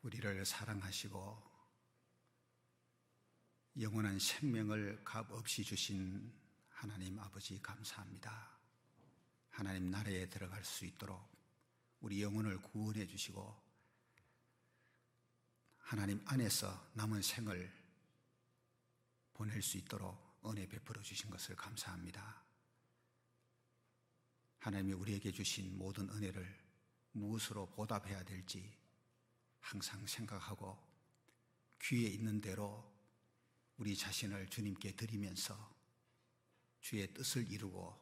우리를 사랑하시고 영원한 생명을 값없이 주신 하나님 아버지 감사합니다. 하나님 나라에 들어갈 수 있도록 우리 영혼을 구원해 주시고 하나님 안에서 남은 생을 보낼 수 있도록 은혜 베풀어 주신 것을 감사합니다. 하나님이 우리에게 주신 모든 은혜를 무엇으로 보답해야 될지 항상 생각하고 귀에 있는 대로 우리 자신을 주님께 드리면서 주의 뜻을 이루고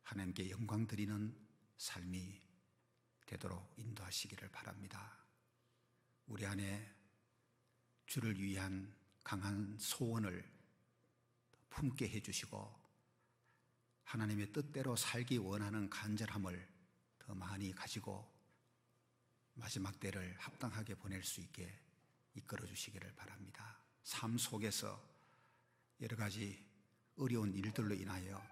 하나님께 영광 드리는 삶이 되도록 인도하시기를 바랍니다. 우리 안에 주를 위한 강한 소원을 품게 해주시고 하나님의 뜻대로 살기 원하는 간절함을 더 많이 가지고 마지막 때를 합당하게 보낼 수 있게 이끌어 주시기를 바랍니다. 삶 속에서 여러 가지 어려운 일들로 인하여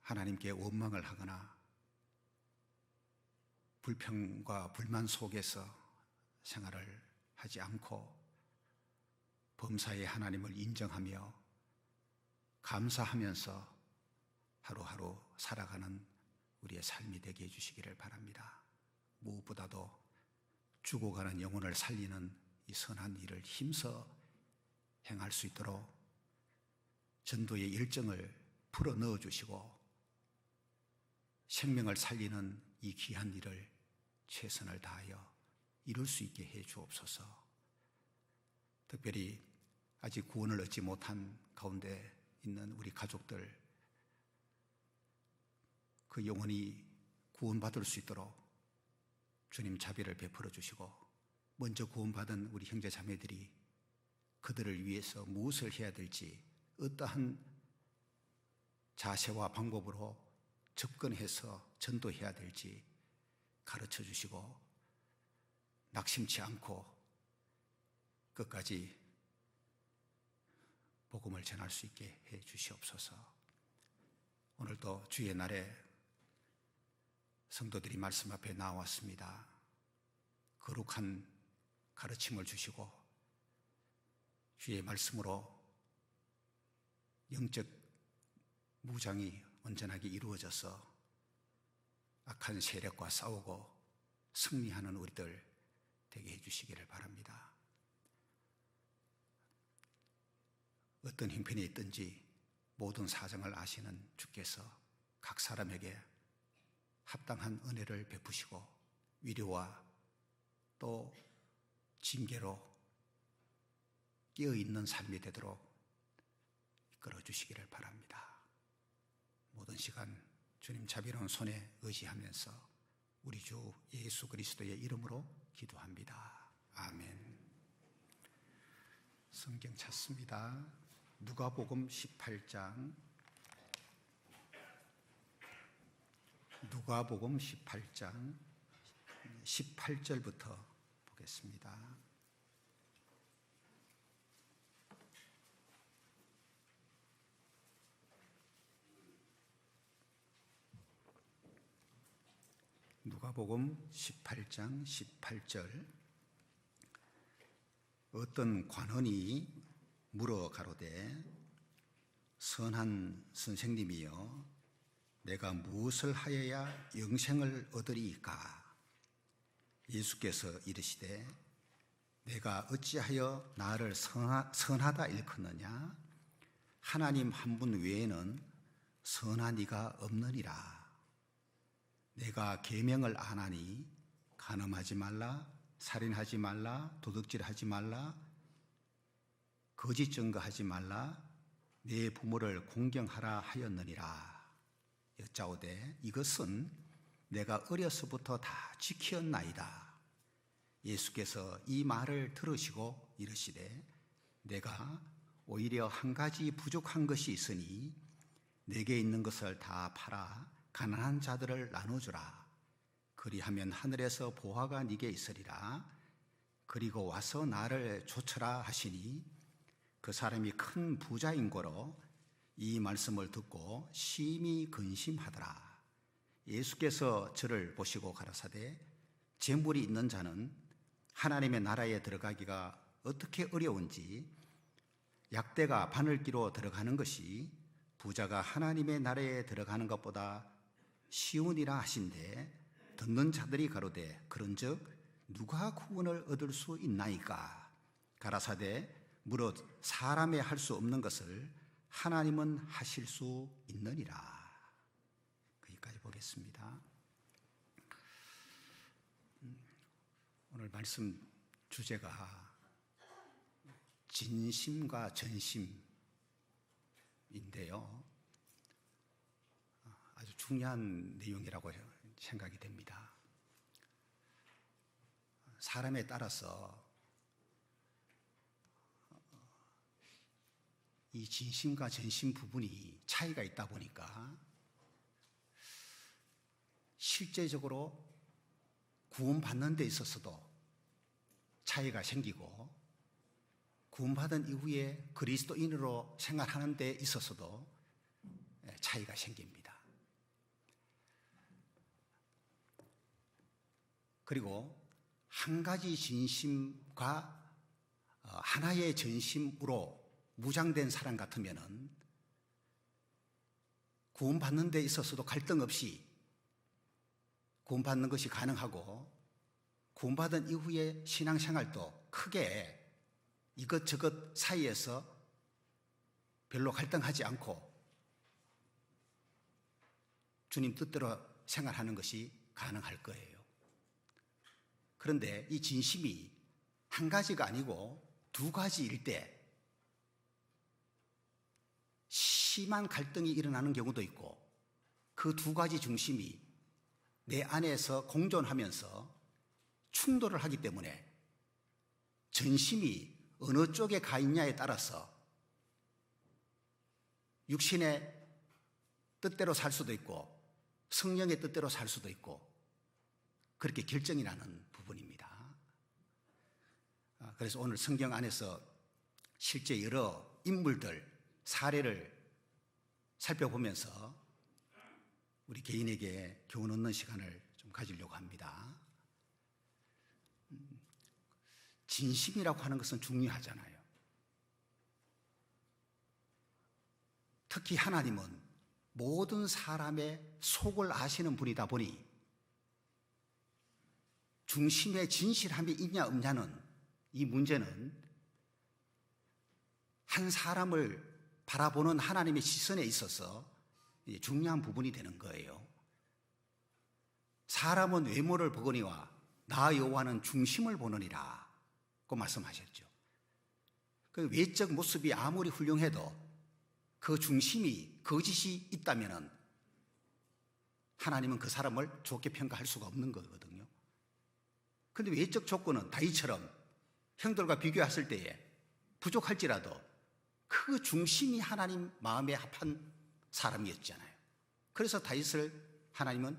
하나님께 원망을 하거나 불평과 불만 속에서 생활을 하지 않고 범사에 하나님을 인정하며 감사하면서 하루하루 살아가는 우리의 삶이 되게 해주시기를 바랍니다. 무엇보다도 죽어가는 영혼을 살리는 이 선한 일을 힘써 행할 수 있도록 전도의 일정을 풀어 넣어 주시고 생명을 살리는 이 귀한 일을 최선을 다하여 이룰 수 있게 해 주옵소서. 특별히 아직 구원을 얻지 못한 가운데 있는 우리 가족들, 그 영혼이 구원받을 수 있도록 주님 자비를 베풀어 주시고 먼저 구원받은 우리 형제 자매들이 그들을 위해서 무엇을 해야 될지 어떠한 자세와 방법으로 접근해서 전도해야 될지 가르쳐 주시고 낙심치 않고 끝까지 복음을 전할 수 있게 해 주시옵소서. 오늘도 주의 날에 성도들이 말씀 앞에 나왔습니다. 거룩한 가르침을 주시고 주의 말씀으로 영적 무장이 온전하게 이루어져서 악한 세력과 싸우고 승리하는 우리들 되게 해주시기를 바랍니다. 어떤 형편에 있든지 모든 사정을 아시는 주께서 각 사람에게 합당한 은혜를 베푸시고 위로와 또 징계로 깨어있는 삶이 되도록 이끌어 주시기를 바랍니다. 모든 시간 주님 자비로운 손에 의지하면서 우리 주 예수 그리스도의 이름으로 기도합니다. 아멘. 성경 찾습니다. 누가복음 18장 누가복음 18장 18절부터 보겠습니다. 누가복음 18장 18절. 어떤 관원이 물어 가로되 선한 선생님이여 내가 무엇을 하여야 영생을 얻으리이까? 예수께서 이르시되 내가 어찌하여 나를 선하다 일컫느냐? 하나님 한 분 외에는 선한 이가 없느니라. 내가 계명을 안 하니 간음하지 말라, 살인하지 말라, 도둑질하지 말라, 거짓 증거하지 말라, 내 부모를 공경하라 하였느니라. 여짜오되 이것은 내가 어려서부터 다 지켰나이다. 예수께서 이 말을 들으시고 이르시되 내가 오히려 한 가지 부족한 것이 있으니 내게 있는 것을 다 팔아 가난한 자들을 나눠주라. 그리하면 하늘에서 보화가 네게 있으리라. 그리고 와서 나를 좇으라 하시니 그 사람이 큰 부자인 고로 이 말씀을 듣고 심히 근심하더라. 예수께서 저를 보시고 가라사대 재물이 있는 자는 하나님의 나라에 들어가기가 어떻게 어려운지, 약대가 바늘기로 들어가는 것이 부자가 하나님의 나라에 들어가는 것보다 쉬우니라 하신대, 듣는 자들이 가로되 그런즉 누가 구원을 얻을 수 있나이까? 가라사대 무릇 사람의 할 수 없는 것을 하나님은 하실 수 있느니라. 거기까지 보겠습니다. 오늘 말씀 주제가 진심과 전심인데요, 아주 중요한 내용이라고 생각이 됩니다. 사람에 따라서 이 진심과 전심 부분이 차이가 있다 보니까 실제적으로 구원받는 데 있어서도 차이가 생기고, 구원받은 이후에 그리스도인으로 생활하는 데 있어서도 차이가 생깁니다. 그리고 한 가지 진심과 하나의 전심으로 무장된 사람 같으면은 구원받는 데 있어서도 갈등 없이 구원받는 것이 가능하고, 구원받은 이후의 신앙생활도 크게 이것저것 사이에서 별로 갈등하지 않고 주님 뜻대로 생활하는 것이 가능할 거예요. 그런데 이 진심이 한 가지가 아니고 두 가지일 때 심한 갈등이 일어나는 경우도 있고, 그 두 가지 중심이 내 안에서 공존하면서 충돌을 하기 때문에 전심이 어느 쪽에 가 있냐에 따라서 육신의 뜻대로 살 수도 있고 성령의 뜻대로 살 수도 있고, 그렇게 결정이 나는 부분입니다. 그래서 오늘 성경 안에서 실제 여러 인물들 사례를 살펴보면서 우리 개인에게 교훈 얻는 시간을 좀 가지려고 합니다. 진심이라고 하는 것은 중요하잖아요. 특히 하나님은 모든 사람의 속을 아시는 분이다 보니 중심에 진실함이 있냐 없냐는, 이 문제는 한 사람을 바라보는 하나님의 시선에 있어서 중요한 부분이 되는 거예요. 사람은 외모를 보거니와 나 여호와는 중심을 보느니라 고 말씀하셨죠. 그 외적 모습이 아무리 훌륭해도 그 중심이 거짓이 있다면 하나님은 그 사람을 좋게 평가할 수가 없는 거거든요. 그런데 외적 조건은 다윗처럼 형들과 비교했을 때에 부족할지라도 그 중심이 하나님 마음에 합한 사람이었잖아요. 그래서 다윗을 하나님은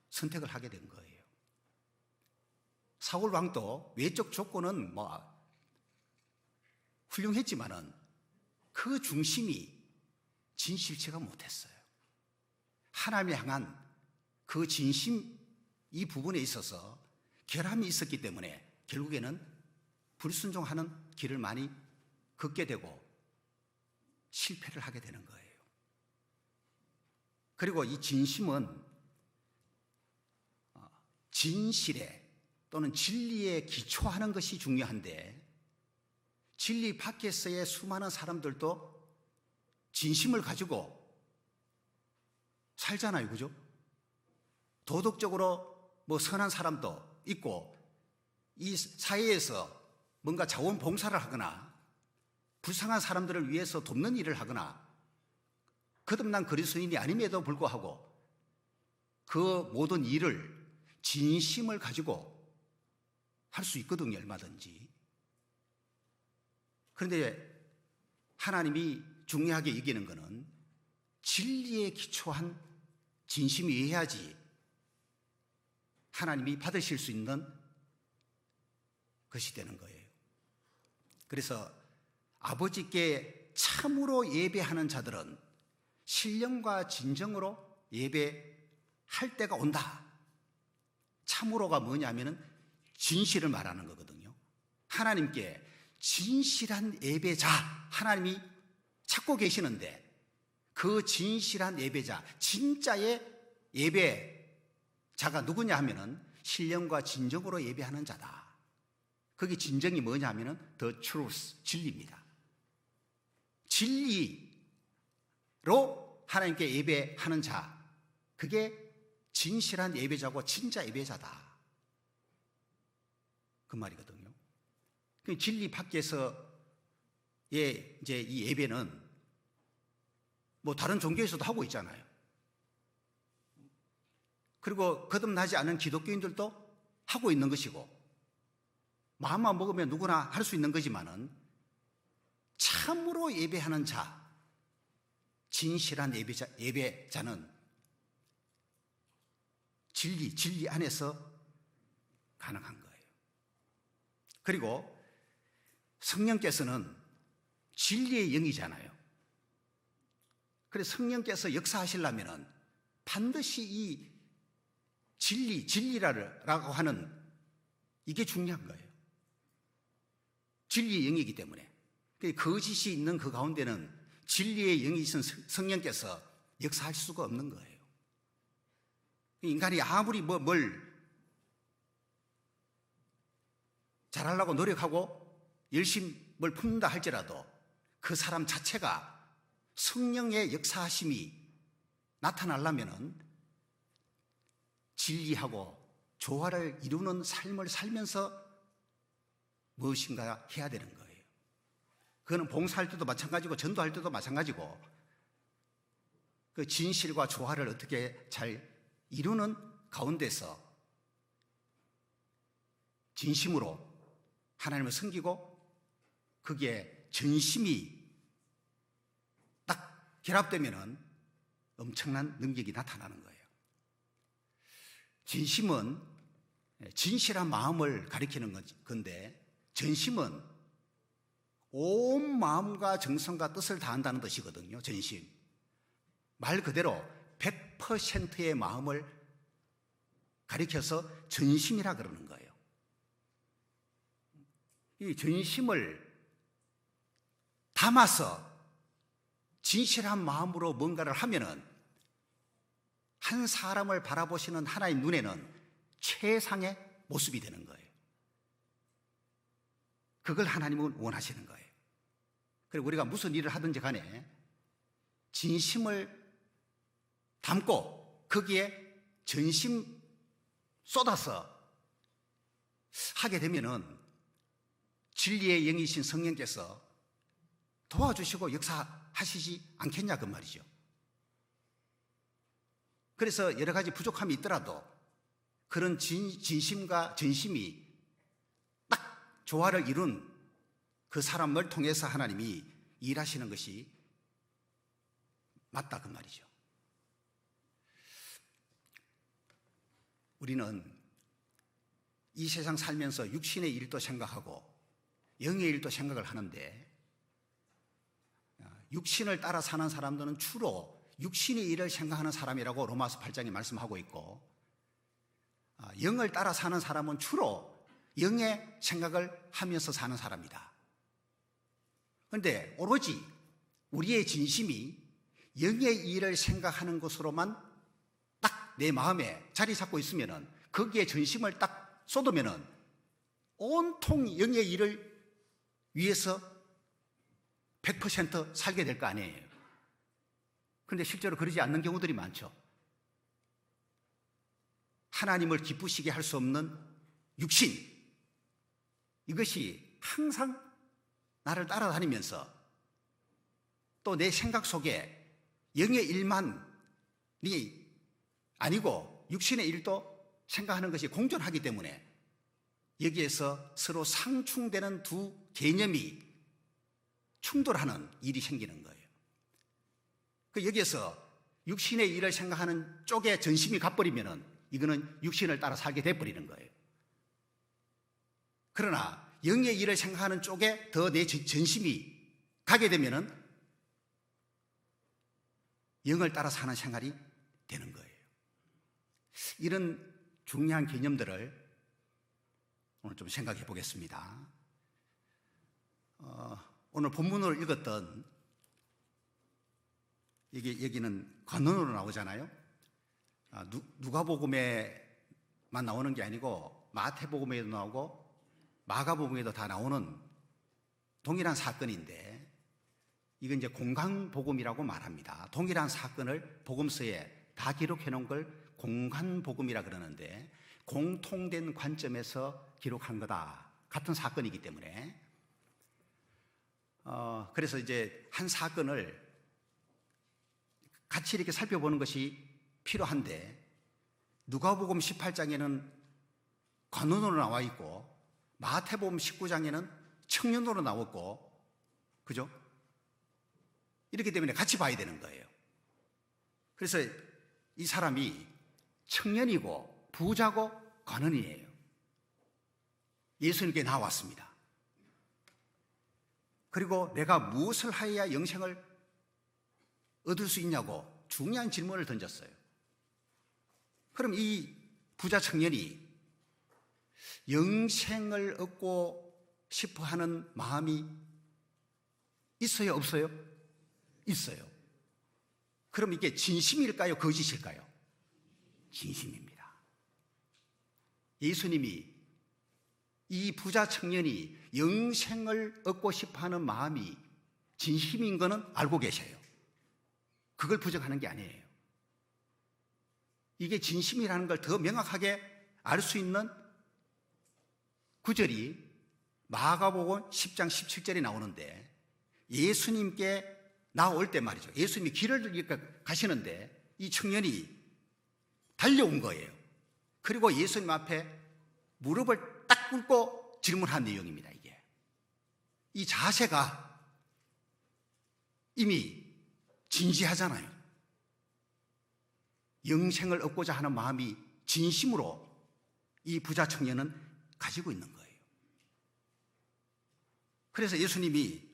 선택을 하게 된 거예요. 사울 왕도 외적 조건은 훌륭했지만은 그 중심이 진실치가 못했어요. 하나님을 향한 그 진심, 이 부분에 있어서 결함이 있었기 때문에 결국에는 불순종하는 길을 많이 걷게 되고 실패를 하게 되는 거예요. 그리고 이 진심은 진실에 또는 진리에 기초하는 것이 중요한데, 진리 밖에서의 수많은 사람들도 진심을 가지고 살잖아요. 그죠? 도덕적으로 선한 사람도 있고, 이 사회에서 뭔가 자원봉사를 하거나 불쌍한 사람들을 위해서 돕는 일을 하거나 거듭난 그리스도인이 아님에도 불구하고 그 모든 일을 진심을 가지고 할 수 있거든요. 얼마든지. 그런데 하나님이 중요하게 여기는 것은 진리에 기초한 진심이어야지 하나님이 받으실 수 있는 것이 되는 거예요. 그래서 아버지께 참으로 예배하는 자들은 신령과 진정으로 예배할 때가 온다. 참으로가 뭐냐면은 진실을 말하는 거거든요. 하나님께 진실한 예배자, 하나님이 찾고 계시는데 그 진실한 예배자, 진짜의 예배자가 누구냐 하면은 신령과 진정으로 예배하는 자다. 거기 진정이 뭐냐 하면은 the truth, 진리입니다. 진리로 하나님께 예배하는 자, 그게 진실한 예배자고 진짜 예배자다. 그 말이거든요. 진리 밖에서의 이제 이 예배는 뭐 다른 종교에서도 하고 있잖아요. 그리고 거듭나지 않은 기독교인들도 하고 있는 것이고, 마음만 먹으면 누구나 할 수 있는 거지만은 참으로 예배하는 자, 진실한 예배자는 진리 안에서 가능한 거예요. 그리고 성령께서는 진리의 영이잖아요. 그래서 성령께서 역사하시려면은 반드시 이 진리라고 하는 이게 중요한 거예요. 진리의 영이기 때문에. 거짓이 있는 그 가운데는 진리의 영이 있은 성령께서 역사할 수가 없는 거예요. 인간이 아무리 뭘 잘하려고 노력하고 열심히 뭘 품는다 할지라도 그 사람 자체가 성령의 역사하심이 나타나려면은 진리하고 조화를 이루는 삶을 살면서 무엇인가 해야 되는 거예요. 그거는 봉사할 때도 마찬가지고 전도할 때도 마찬가지고 그 진실과 조화를 어떻게 잘 이루는 가운데서 진심으로 하나님을 섬기고 그게 전심이 딱 결합되면은 엄청난 능력이 나타나는 거예요. 진심은 진실한 마음을 가리키는 건데, 전심은 온 마음과 정성과 뜻을 다한다는 뜻이거든요. 전심. 말 그대로 100%의 마음을 가리켜서 전심이라 그러는 거예요. 이 전심을 담아서 진실한 마음으로 뭔가를 하면은 한 사람을 바라보시는 하나님 눈에는 최상의 모습이 되는 거예요. 그걸 하나님은 원하시는 거예요. 그리고 우리가 무슨 일을 하든지 간에 진심을 담고 거기에 전심 쏟아서 하게 되면은 진리의 영이신 성령께서 도와주시고 역사하시지 않겠냐 그 말이죠. 그래서 여러 가지 부족함이 있더라도 그런 진심과 전심이 딱 조화를 이룬 그 사람을 통해서 하나님이 일하시는 것이 맞다 그 말이죠. 우리는 이 세상 살면서 육신의 일도 생각하고 영의 일도 생각을 하는데, 육신을 따라 사는 사람들은 주로 육신의 일을 생각하는 사람이라고 로마서 8장에 말씀하고 있고, 영을 따라 사는 사람은 주로 영의 생각을 하면서 사는 사람이다. 그런데 오로지 우리의 진심이 영의 일을 생각하는 것으로만 딱 내 마음에 자리 잡고 있으면은, 거기에 전심을 딱 쏟으면은 온통 영의 일을 위해서 100% 살게 될 거 아니에요. 그런데 실제로 그러지 않는 경우들이 많죠. 하나님을 기쁘시게 할 수 없는 육신, 이것이 항상 나를 따라다니면서 또 내 생각 속에 영의 일만이 아니고 육신의 일도 생각하는 것이 공존하기 때문에 여기에서 서로 상충되는 두 개념이 충돌하는 일이 생기는 거예요. 여기에서 육신의 일을 생각하는 쪽에 전심이 가버리면은 이거는 육신을 따라 살게 돼버리는 거예요. 그러나 영의 일을 생각하는 쪽에 더 내 전심이 가게 되면은 영을 따라 사는 생활이 되는 거예요. 이런 중요한 개념들을 오늘 좀 생각해 보겠습니다. 오늘 본문을 읽었던 여기는 관원으로 나오잖아요. 누가복음에만 나오는 게 아니고 마태복음에도 나오고 마가복음에도 다 나오는 동일한 사건인데, 이건 이제 공간복음이라고 말합니다. 동일한 사건을 복음서에 다 기록해 놓은 걸 공간복음이라 그러는데, 공통된 관점에서 기록한 거다. 같은 사건이기 때문에. 그래서 이제 한 사건을 같이 이렇게 살펴보는 것이 필요한데, 누가복음 18장에는 관원으로 나와 있고 마태복음 19장에는 청년으로 나왔고, 그죠? 이렇기 때문에 같이 봐야 되는 거예요. 그래서 이 사람이 청년이고 부자고 관원이에요. 예수님께 나왔습니다. 그리고 내가 무엇을 하여야 영생을 얻을 수 있냐고 중요한 질문을 던졌어요. 그럼 이 부자 청년이 영생을 얻고 싶어 하는 마음이 있어요, 없어요? 있어요. 그럼 이게 진심일까요, 거짓일까요? 진심입니다. 예수님이 이 부자 청년이 영생을 얻고 싶어 하는 마음이 진심인 것은 알고 계셔요. 그걸 부정하는 게 아니에요. 이게 진심이라는 걸 더 명확하게 알 수 있는 구절이 마가복음 10장 17절에 나오는데, 예수님께 나올 때 말이죠. 예수님이 길을 가시는데 이 청년이 달려온 거예요. 그리고 예수님 앞에 무릎을 딱 꿇고 질문한 내용입니다. 이게 이 자세가 이미 진지하잖아요. 영생을 얻고자 하는 마음이 진심으로 이 부자 청년은 가지고 있는 거예요. 그래서 예수님이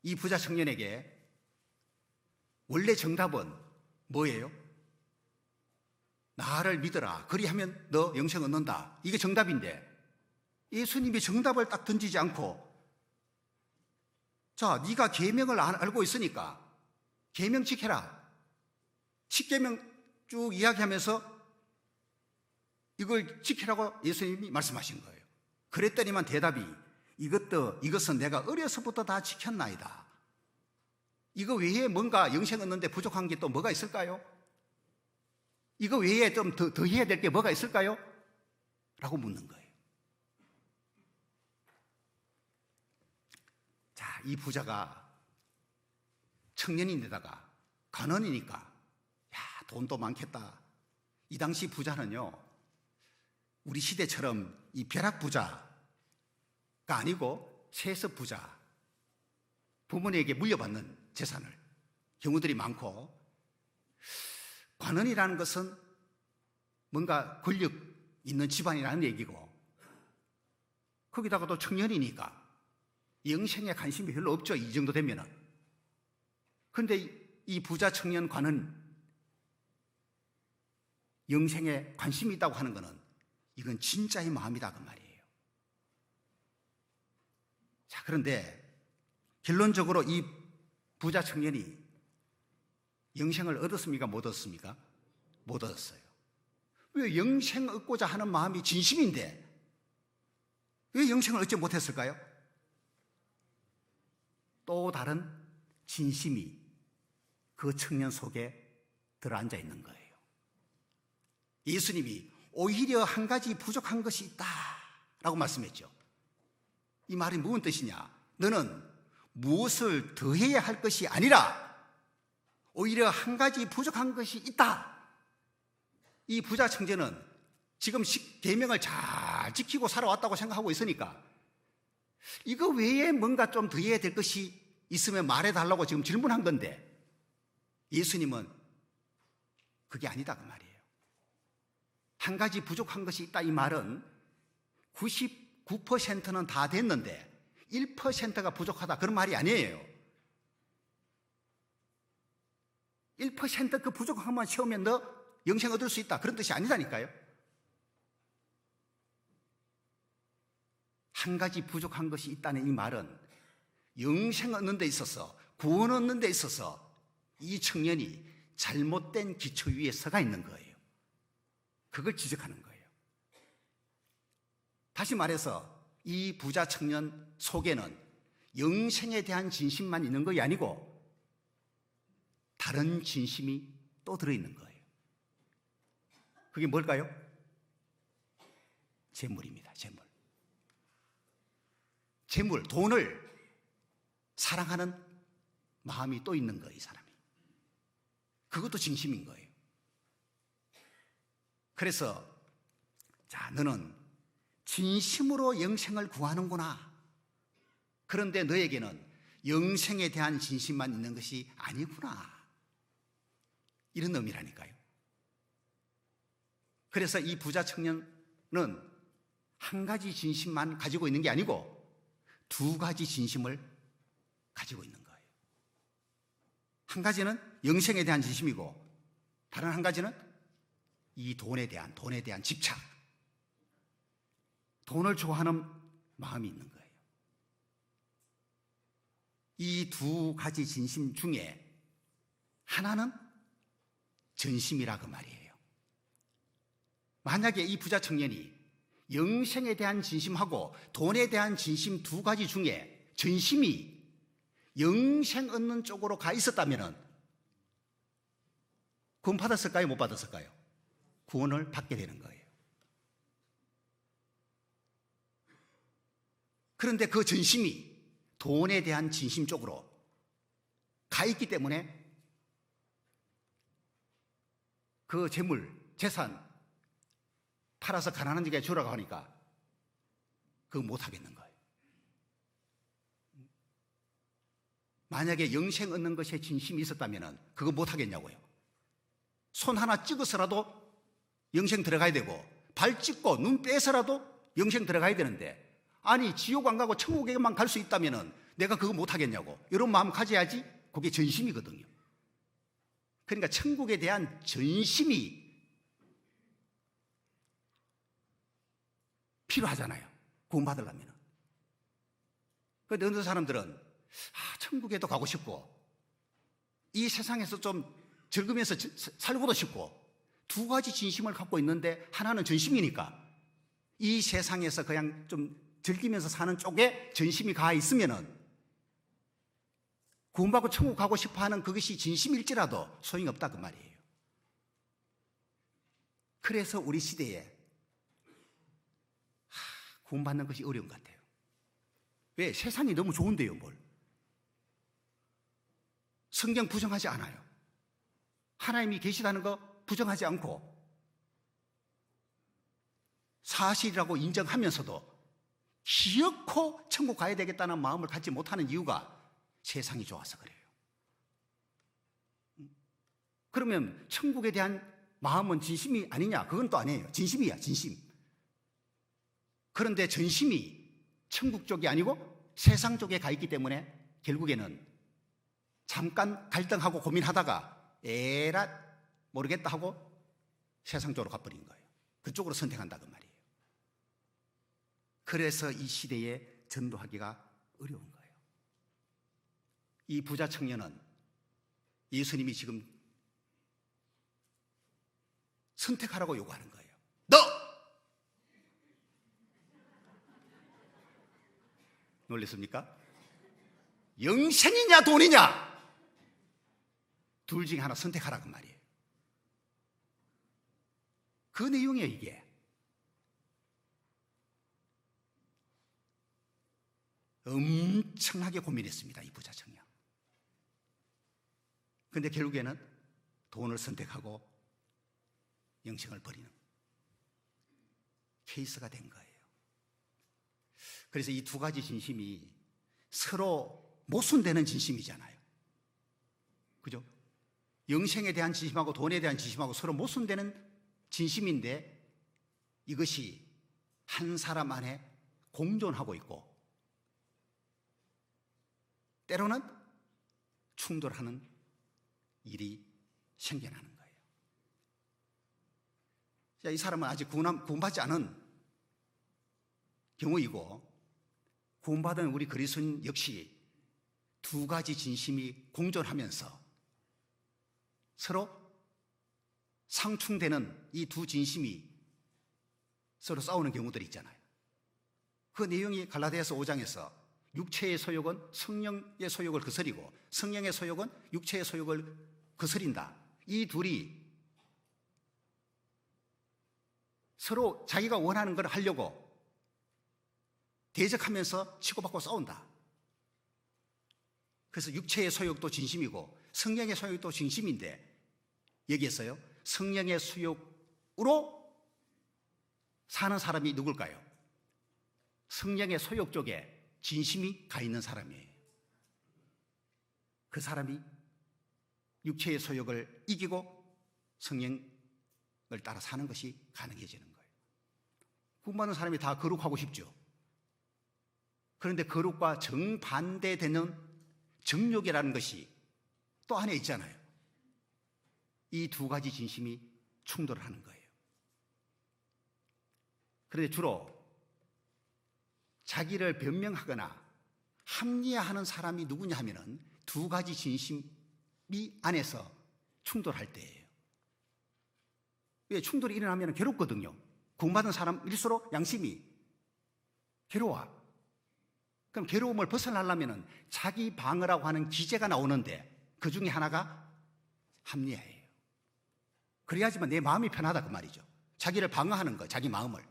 이 부자 청년에게 원래 정답은 뭐예요? 나를 믿어라. 그리하면 너 영생 얻는다. 이게 정답인데, 예수님이 정답을 딱 던지지 않고, 자, 네가 계명을 알고 있으니까 계명 지켜라. 10계명 쭉 이야기하면서 이걸 지키라고 예수님이 말씀하신 거예요. 그랬더니만 대답이, 이것은 내가 어려서부터 다 지켰나이다. 이거 외에 뭔가 영생 얻는데 부족한 게 또 뭐가 있을까요? 이거 외에 좀 더 해야 될 게 뭐가 있을까요? 라고 묻는 거예요. 자, 이 부자가 청년인데다가 관원이니까, 야, 돈도 많겠다. 이 당시 부자는요, 우리 시대처럼 이 벼락부자가 아니고 세습 부자, 부모님에게 물려받는 재산을 경우들이 많고, 관원이라는 것은 뭔가 권력 있는 집안이라는 얘기고, 거기다가 또 청년이니까 영생에 관심이 별로 없죠. 이 정도 되면은. 그런데 이 부자 청년 관은 영생에 관심이 있다고 하는 것은 이건 진짜의 마음이다 그 말이에요. 자, 그런데 결론적으로 이 부자 청년이 영생을 얻었습니까? 못 얻었습니까? 못 얻었어요. 왜? 영생 얻고자 하는 마음이 진심인데 왜 영생을 얻지 못했을까요? 또 다른 진심이 그 청년 속에 들어앉아 있는 거예요. 예수님이 오히려 한 가지 부족한 것이 있다 라고 말씀했죠. 이 말이 무슨 뜻이냐? 너는 무엇을 더해야 할 것이 아니라 오히려 한 가지 부족한 것이 있다. 이 부자 청년은 지금 계명을 잘 지키고 살아왔다고 생각하고 있으니까 이거 외에 뭔가 좀 더해야 될 것이 있으면 말해달라고 지금 질문한 건데, 예수님은 그게 아니다 그 말이에요. 한 가지 부족한 것이 있다 이 말은 99%는 다 됐는데 1%가 부족하다 그런 말이 아니에요. 1% 그 부족한 것만 채우면 너 영생 얻을 수 있다 그런 뜻이 아니다니까요. 한 가지 부족한 것이 있다는 이 말은 영생 얻는 데 있어서, 구원 얻는 데 있어서 이 청년이 잘못된 기초 위에 서가 있는 거예요. 그걸 지적하는 거예요. 다시 말해서 이 부자 청년 속에는 영생에 대한 진심만 있는 것이 아니고 다른 진심이 또 들어있는 거예요. 그게 뭘까요? 재물입니다. 재물, 돈을 사랑하는 마음이 또 있는 거예요, 이 사람이. 그것도 진심인 거예요. 그래서 자, 너는 진심으로 영생을 구하는구나. 그런데 너에게는 영생에 대한 진심만 있는 것이 아니구나. 이런 의미라니까요. 그래서 이 부자 청년은 한 가지 진심만 가지고 있는 게 아니고 두 가지 진심을 가지고 있는 거예요. 한 가지는 영생에 대한 진심이고 다른 한 가지는 이 돈에 대한 집착, 돈을 좋아하는 마음이 있는 거예요. 이 두 가지 진심 중에 하나는 전심이라 그 말이에요. 만약에 이 부자 청년이 영생에 대한 진심하고 돈에 대한 진심 두 가지 중에 전심이 영생 얻는 쪽으로 가 있었다면 구원 받았을까요? 못 받았을까요? 구원을 받게 되는 거예요. 그런데 그 전심이 돈에 대한 진심 쪽으로 가 있기 때문에 그 재물, 재산 팔아서 가난한 자에게 주라고 하니까 그거 못 하겠는 거예요. 만약에 영생 얻는 것에 진심이 있었다면 그거 못 하겠냐고요. 손 하나 찍어서라도 영생 들어가야 되고 발 찍고 눈 빼서라도 영생 들어가야 되는데 아니 지옥 안 가고 천국에만 갈 수 있다면 내가 그거 못 하겠냐고. 이런 마음 가져야지. 그게 전심이거든요. 그러니까 천국에 대한 전심이 필요하잖아요. 구원받으려면. 그런데 어느 사람들은 천국에도 가고 싶고 이 세상에서 좀 즐기면서 살고도 싶고 두 가지 진심을 갖고 있는데 하나는 전심이니까 이 세상에서 그냥 좀 즐기면서 사는 쪽에 전심이 가 있으면은 구원받고 천국 가고 싶어하는 그것이 진심일지라도 소용이 없다 그 말이에요. 그래서 우리 시대에 구원받는 것이 어려운 것 같아요. 왜? 세상이 너무 좋은데요, 뭘. 성경 부정하지 않아요. 하나님이 계시다는 거 부정하지 않고 사실이라고 인정하면서도 기어코 천국 가야 되겠다는 마음을 갖지 못하는 이유가 세상이 좋아서 그래요. 그러면 천국에 대한 마음은 진심이 아니냐? 그건 또 아니에요. 진심이야, 진심. 그런데 전심이 천국 쪽이 아니고 세상 쪽에 가 있기 때문에 결국에는 잠깐 갈등하고 고민하다가 에라 모르겠다 하고 세상 쪽으로 가버린 거예요. 그쪽으로 선택한다 그 말이에요. 그래서 이 시대에 전도하기가 어려운 거예요. 이 부자 청년은 예수님이 지금 선택하라고 요구하는 거예요. 너! 놀랬습니까? 영생이냐 돈이냐? 둘 중에 하나 선택하라고 말이에요. 그 내용이에요 이게. 엄청나게 고민했습니다 이 부자 청년. 그런데 결국에는 돈을 선택하고 영생을 버리는 케이스가 된 거예요. 그래서 이 두 가지 진심이 서로 모순되는 진심이잖아요. 그죠? 영생에 대한 진심하고 돈에 대한 진심하고 서로 모순되는 진심인데 이것이 한 사람 안에 공존하고 있고 때로는 충돌하는 일이 생겨나는 거예요. 이 사람은 아직 구원받지 않은 경우이고 구원받은 우리 그리스도인 역시 두 가지 진심이 공존하면서 서로 상충되는 이 두 진심이 서로 싸우는 경우들이 있잖아요. 그 내용이 갈라디아서 5장에서 육체의 소욕은 성령의 소욕을 거스리고 성령의 소욕은 육체의 소욕을 거스린다. 이 둘이 서로 자기가 원하는 걸 하려고 대적하면서 치고받고 싸운다. 그래서 육체의 소욕도 진심이고 성령의 소욕도 진심인데 여기에서요, 성령의 소욕으로 사는 사람이 누굴까요? 성령의 소욕 쪽에 진심이 가 있는 사람이에요. 그 사람이 육체의 소욕을 이기고 성령을 따라 사는 것이 가능해지는 거예요. 구원받은 사람이 다 거룩하고 싶죠. 그런데 거룩과 정반대되는 정욕이라는 것이 또 안에 있잖아요. 이 두 가지 진심이 충돌을 하는 거예요. 그런데 주로 자기를 변명하거나 합리화하는 사람이 누구냐 하면은 두 가지 진심이 안에서 충돌할 때예요. 왜? 충돌이 일어나면 괴롭거든요. 구원받은 사람일수록 양심이 괴로워. 그럼 괴로움을 벗어나려면 자기 방어라고 하는 기제가 나오는데 그 중에 하나가 합리화예요. 그래야지만 내 마음이 편하다 그 말이죠. 자기를 방어하는 거, 자기 마음을.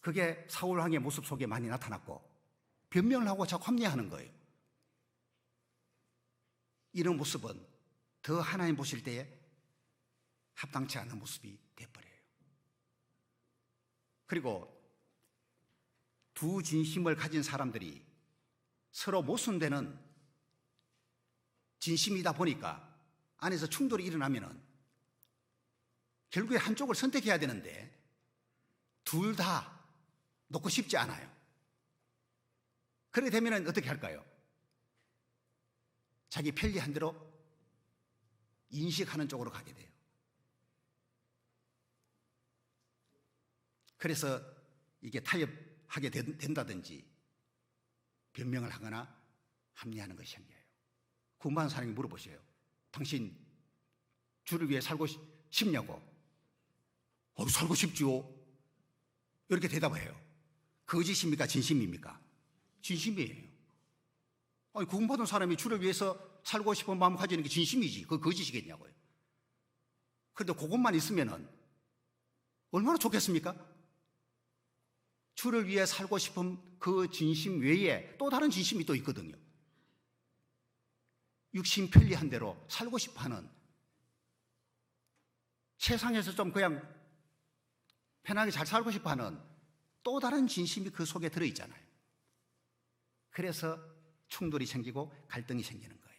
그게 사울왕의 모습 속에 많이 나타났고 변명을 하고 자꾸 합리화하는 거예요. 이런 모습은 더 하나님 보실 때에 합당치 않은 모습이 돼버려요. 그리고 두 진심을 가진 사람들이 서로 모순되는 진심이다 보니까 안에서 충돌이 일어나면은 결국에 한쪽을 선택해야 되는데 둘 다 놓고 싶지 않아요. 그렇게 되면은 어떻게 할까요? 자기 편리한 대로 인식하는 쪽으로 가게 돼요. 그래서 이게 타협하게 된다든지 변명을 하거나 합리하는 것이 생겨요. 구원받은 사람이 물어보세요. 당신 주를 위해 살고 싶냐고. 살고 싶지요. 이렇게 대답해요. 거짓입니까? 진심입니까? 진심이에요. 아니, 구원받은 사람이 주를 위해서 살고 싶은 마음 가지는 게 진심이지. 그거 거짓이겠냐고요. 그런데 그것만 있으면은 얼마나 좋겠습니까? 주를 위해 살고 싶은 그 진심 외에 또 다른 진심이 또 있거든요. 육신 편리한 대로 살고 싶어 하는, 세상에서 좀 그냥 편하게 잘 살고 싶어 하는 또 다른 진심이 그 속에 들어있잖아요. 그래서 충돌이 생기고 갈등이 생기는 거예요.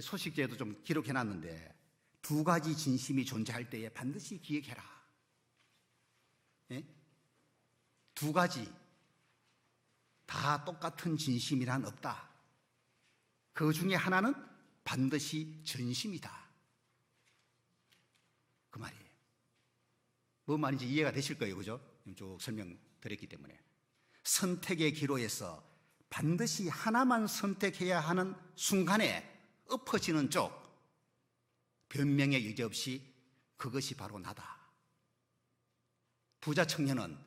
소식지에도 좀 기록해놨는데 두 가지 진심이 존재할 때에 반드시 기억해라. 예? 두 가지 다 똑같은 진심이란 없다. 그 중에 하나는 반드시 전심이다. 그 말이에요. 뭔 말인지 이해가 되실 거예요. 그죠? 쭉 설명드렸기 때문에. 선택의 기로에서 반드시 하나만 선택해야 하는 순간에 엎어지는 쪽, 변명의 여지 없이 그것이 바로 나다. 부자 청년은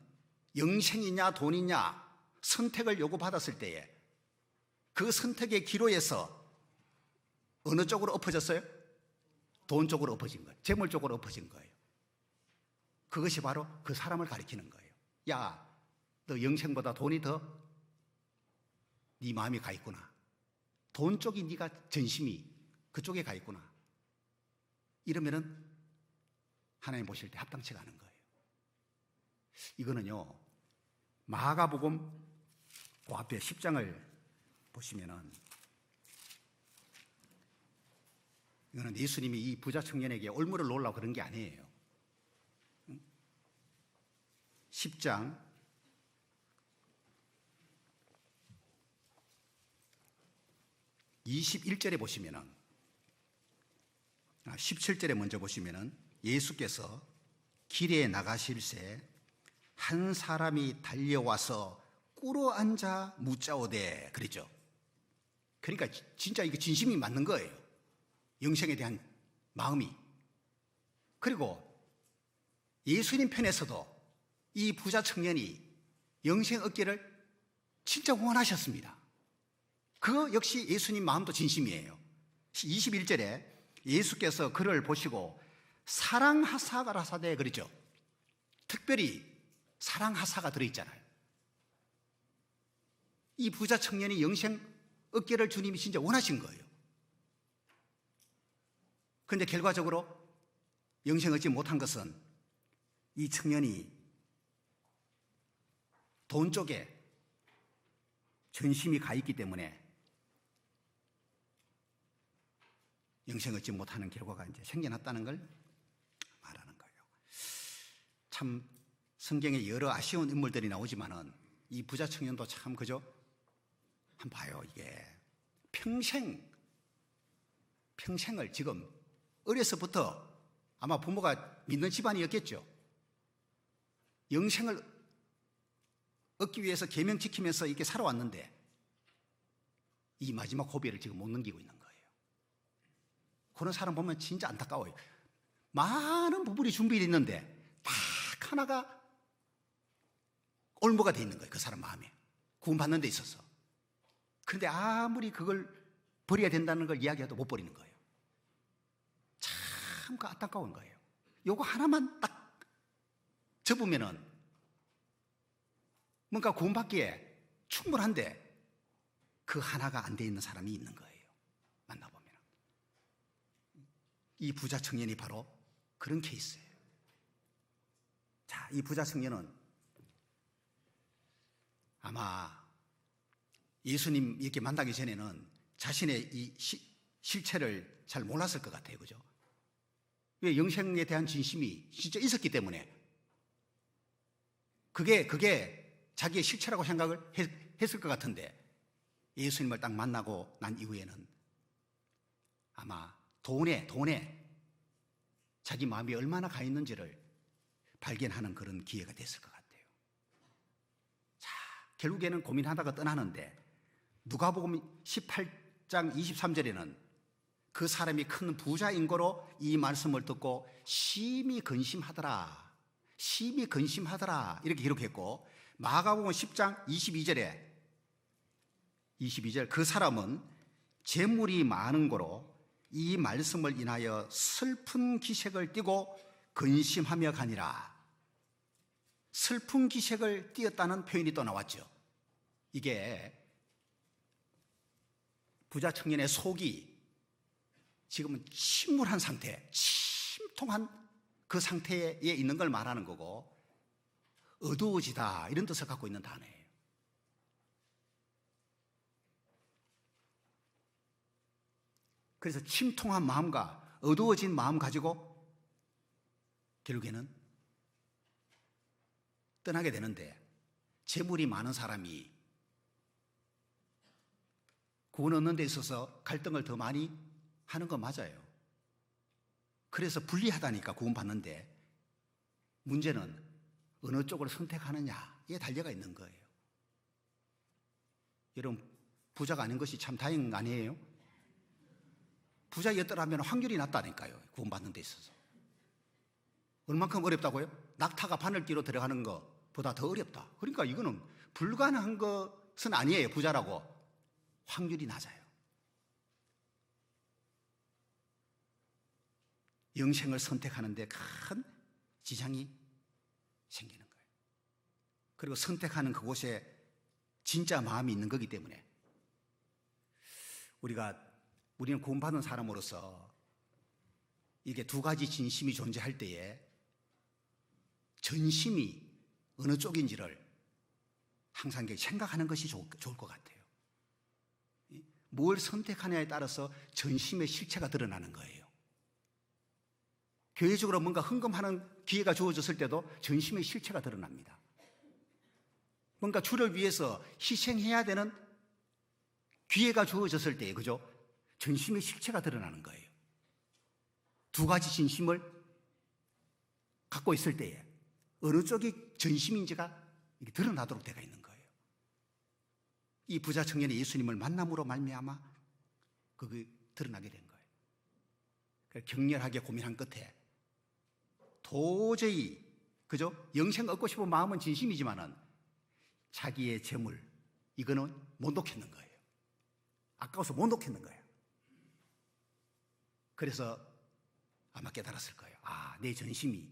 영생이냐 돈이냐 선택을 요구받았을 때에 그 선택의 기로에서 어느 쪽으로 엎어졌어요? 돈 쪽으로 엎어진 거예요. 재물 쪽으로 엎어진 거예요. 그것이 바로 그 사람을 가리키는 거예요. 야, 너 영생보다 돈이 더 네 마음이 가 있구나. 돈 쪽이 네가 전심이 그쪽에 가 있구나. 이러면은 하나님 보실 때 합당치가 않은 거예요. 이거는요, 마가복음 그 앞에 10장을 보시면은 이거는 예수님이 이 부자 청년에게 올무를 놓으려고 그런 게 아니에요. 10장 21절에 보시면은 17절에 먼저 보시면은 예수께서 길에 나가실새 한 사람이 달려와서 꿇어앉아 묻자오되 그랬죠. 그러니까 진짜 이게 진심이 맞는 거예요. 영생에 대한 마음이. 그리고 예수님 편에서도 이 부자 청년이 영생 얻기를 진짜 원하셨습니다. 그 역시 예수님 마음도 진심이에요. 21절에 예수께서 그를 보시고 사랑하사가 라사대 그랬죠. 특별히 사랑하사가 들어있잖아요. 이 부자 청년이 영생 얻기를 주님이 진짜 원하신 거예요. 그런데 결과적으로 영생 얻지 못한 것은 이 청년이 돈 쪽에 전심이 가 있기 때문에 영생 얻지 못하는 결과가 이제 생겨났다는 걸 말하는 거예요. 참 성경에 여러 아쉬운 인물들이 나오지만은 이 부자 청년도 참 그죠? 한번 봐요. 이게 평생을 지금 어려서부터 아마 부모가 믿는 집안이었겠죠. 영생을 얻기 위해서 계명 지키면서 이렇게 살아왔는데 이 마지막 고비를 지금 못 넘기고 있는 거예요. 그런 사람 보면 진짜 안타까워요. 많은 부분이 준비되어 있는데 딱 하나가 올무가 되어 있는 거예요. 그 사람 마음에. 구원받는 데 있어서. 그런데 아무리 그걸 버려야 된다는 걸 이야기해도 못 버리는 거예요. 참 안타까운 거예요. 요거 하나만 딱 접으면은 뭔가 구원받기에 충분한데 그 하나가 안 돼 있는 사람이 있는 거예요. 만나보면. 이 부자 청년이 바로 그런 케이스예요. 자, 이 부자 청년은 아마 예수님 이렇게 만나기 전에는 자신의 이 실체를 잘 몰랐을 것 같아요. 그죠? 왜 영생에 대한 진심이 진짜 있었기 때문에 그게 자기의 실체라고 생각을 했을 것 같은데 예수님을 딱 만나고 난 이후에는 아마 돈에 자기 마음이 얼마나 가 있는지를 발견하는 그런 기회가 됐을 것 같아요. 자, 결국에는 고민하다가 떠나는데 누가복음 18장 23절에는 그 사람이 큰 부자인 거로 이 말씀을 듣고 심히 근심하더라 이렇게 기록했고, 마가복음 10장 22절 그 사람은 재물이 많은 거로 이 말씀을 인하여 슬픈 기색을 띠고 근심하며 가니라. 슬픈 기색을 띠었다는 표현이 또 나왔죠. 이게 부자 청년의 속이 지금은 침울한 상태, 침통한 그 상태에 있는 걸 말하는 거고, 어두워지다 이런 뜻을 갖고 있는 단어예요. 그래서 침통한 마음과 어두워진 마음 가지고 결국에는 떠나게 되는데, 재물이 많은 사람이 구원 얻는 데 있어서 갈등을 더 많이 하는 건 맞아요. 그래서 불리하다니까 구원받는데, 문제는 어느 쪽을 선택하느냐에 달려가 있는 거예요. 여러분, 부자가 아닌 것이 참 다행 아니에요? 부자였더라면 확률이 낮다니까요. 구원받는 데 있어서. 얼만큼 어렵다고요? 낙타가 바늘귀로 들어가는 것보다 더 어렵다. 그러니까 이거는 불가능한 것은 아니에요. 부자라고. 확률이 낮아요. 영생을 선택하는 데 큰 지장이 생기는 거예요. 그리고 선택하는 그곳에 진짜 마음이 있는 거기 때문에 우리는 구원받은 사람으로서 이게 두 가지 진심이 존재할 때에 전심이 어느 쪽인지를 항상 생각하는 것이 좋을 것 같아요. 뭘 선택하냐에 따라서 전심의 실체가 드러나는 거예요. 교회적으로 뭔가 헌금하는 기회가 주어졌을 때도 전심의 실체가 드러납니다. 뭔가 주를 위해서 희생해야 되는 기회가 주어졌을 때, 그죠? 전심의 실체가 드러나는 거예요. 두 가지 진심을 갖고 있을 때에 어느 쪽이 전심인지가 이게 드러나도록 되어 있는 거예요. 이 부자 청년이 예수님을 만남으로 말미암아 그게 드러나게 된 거예요. 격렬하게 고민한 끝에 도저히 그죠? 영생 얻고 싶은 마음은 진심이지만은 자기의 재물 이거는 못 놓겠는 거예요. 아까워서 못 놓겠는 거예요. 그래서 아마 깨달았을 거예요. 아, 내 전심이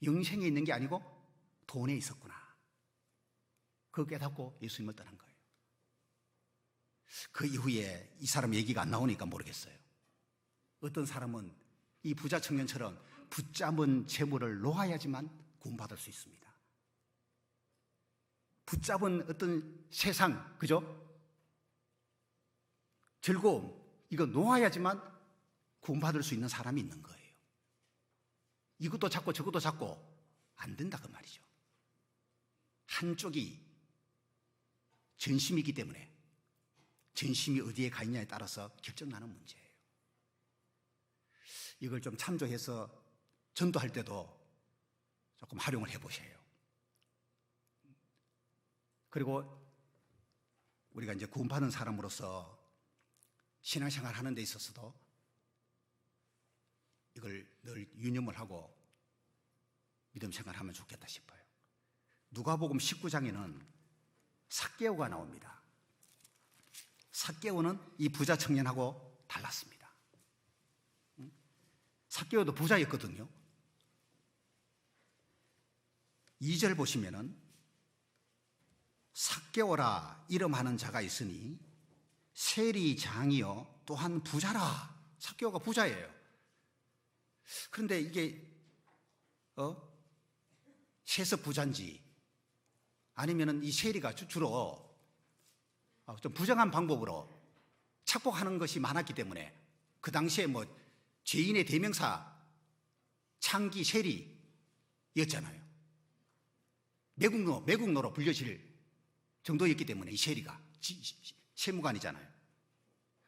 영생에 있는 게 아니고 돈에 있었구나. 그거 깨닫고 예수님을 떠난 거예요. 그 이후에 이 사람 얘기가 안 나오니까 모르겠어요. 어떤 사람은 이 부자 청년처럼 붙잡은 재물을 놓아야지만 구원받을 수 있습니다. 붙잡은 어떤 세상, 그죠? 즐거움, 이거 놓아야지만 구원받을 수 있는 사람이 있는 거예요. 이것도 잡고 저것도 잡고 안 된다 그 말이죠. 한쪽이 전심이기 때문에 전심이 어디에 가 있냐에 따라서 결정나는 문제예요. 이걸 좀 참조해서 전도할 때도 조금 활용을 해보세요. 그리고 우리가 이제 구원받은 사람으로서 신앙생활 하는 데 있어서도 이걸 늘 유념을 하고 믿음 생활하면 좋겠다 싶어요. 누가복음 19장에는 삭개오가 나옵니다. 삭개오는 이 부자 청년하고 달랐습니다. 삭개오도 부자였거든요. 2절 보시면은 삭개오라 이름하는 자가 있으니 세리장이요 또한 부자라. 삭개오가 부자예요. 그런데 이게 세습 부자인지 아니면은 이 세리가 주로 좀 부정한 방법으로 착복하는 것이 많았기 때문에 그 당시에 뭐 죄인의 대명사 창기 세리였잖아요. 매국노로 불려질 정도였기 때문에 이 세리가 세무관이잖아요.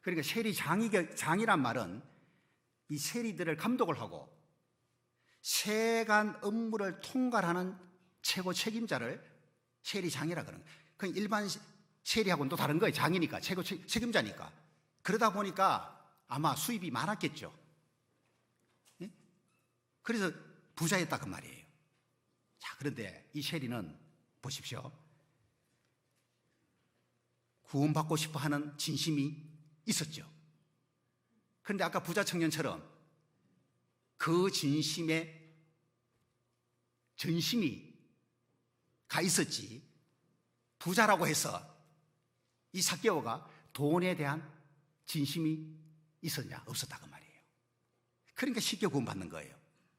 그러니까 세리장이란 말은 이 세리들을 감독을 하고 세간 업무를 통괄하는 최고 책임자를 세리장이라 그러는 거예요. 그건 일반 세리하고는 또 다른 거예요. 장이니까 최고 책임자니까. 그러다 보니까 아마 수입이 많았겠죠. 예? 그래서 부자였다 그 말이에요. 자, 그런데 이 세리는 보십시오. 구원받고 싶어 하는 진심이 있었죠. 그런데 아까 부자 청년처럼 그 진심에 전심이 가 있었지 부자라고 해서 이 삭개오가 돈에 대한 진심이 있었냐? 없었다 그 말이에요. 그러니까 쉽게 구원받는 거예요.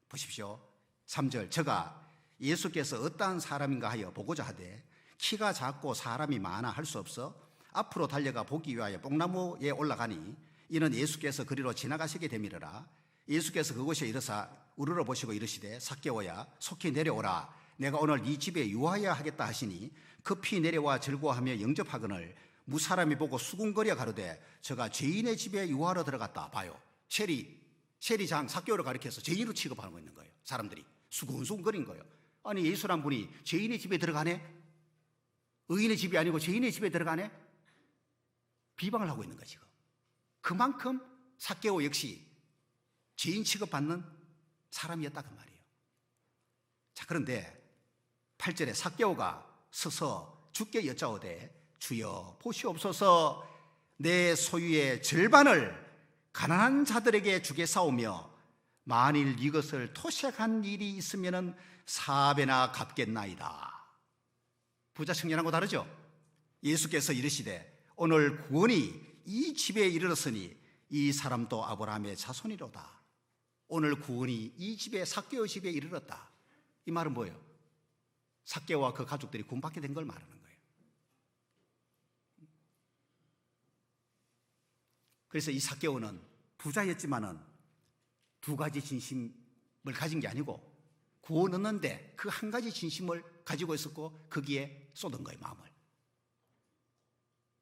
보십시오. 3절 저가 예수께서 어떠한 사람인가 하여 보고자 하되 키가 작고 사람이 많아 할 수 없어 앞으로 달려가 보기 위하여 뽕나무에 올라가니 이는 예수께서 그리로 지나가시게 되미르라. 예수께서 그곳에 이르사 우러러 보시고 이르시되 삭개오야 속히 내려오라. 내가 오늘 네 집에 유하여야 하겠다 하시니 급히 내려와 즐거워하며 영접하거늘 무사람이 보고 수군거려 가로되 저가 죄인의 집에 유하러 들어갔다. 봐요. 세리장 삭개오를 가리켜서 죄인으로 취급하고 있는 거예요. 사람들이 수군수군거린 거예요. 아니 예수란 분이 죄인의 집에 들어가네? 의인의 집이 아니고 죄인의 집에 들어가네? 비방을 하고 있는 거지. 그만큼 삭개오 역시 죄인 취급받는 사람이었다 그 말이에요. 자, 그런데 8절에 삭개오가 서서 주께 여짜오되 주여 보시옵소서 내 소유의 절반을 가난한 자들에게 주겠사오며 만일 이것을 토색한 일이 있으면은 4배나 갚겠나이다. 부자 청년하고 다르죠? 예수께서 이르시되 오늘 구원이 이 집에 이르렀으니 이 사람도 아브라함의 자손이로다. 오늘 구원이 이 집에 삭개오 집에 이르렀다. 이 말은 뭐예요? 삭개오와 그 가족들이 구원받게 된 걸 말하는 거예요. 그래서 이 삭개오는 부자였지만은 두 가지 진심을 가진 게 아니고 구원 얻는데 그 한 가지 진심을 가지고 있었고 거기에 쏟은 거예요, 마음을.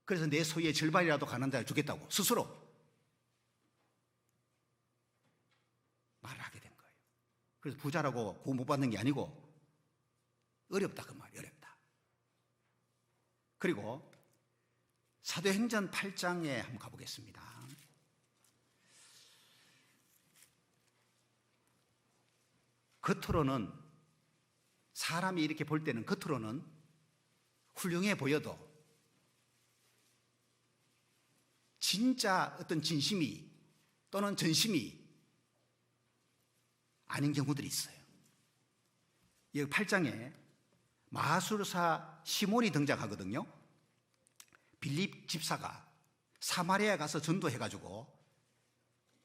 그래서 내 소유의 절반이라도 가난한 자를 주겠다고 스스로 말을 하게 된 거예요. 그래서 부자라고 구원 못 받는 게 아니고 어렵다 그 말이에요. 어렵다. 그리고 사도행전 8장에 한번 가보겠습니다. 겉으로는 사람이 이렇게 볼 때는 겉으로는 훌륭해 보여도 진짜 어떤 진심이 또는 전심이 아닌 경우들이 있어요. 여기 8장에 마술사 시몬이 등장하거든요. 빌립 집사가 사마리아에 가서 전도해가지고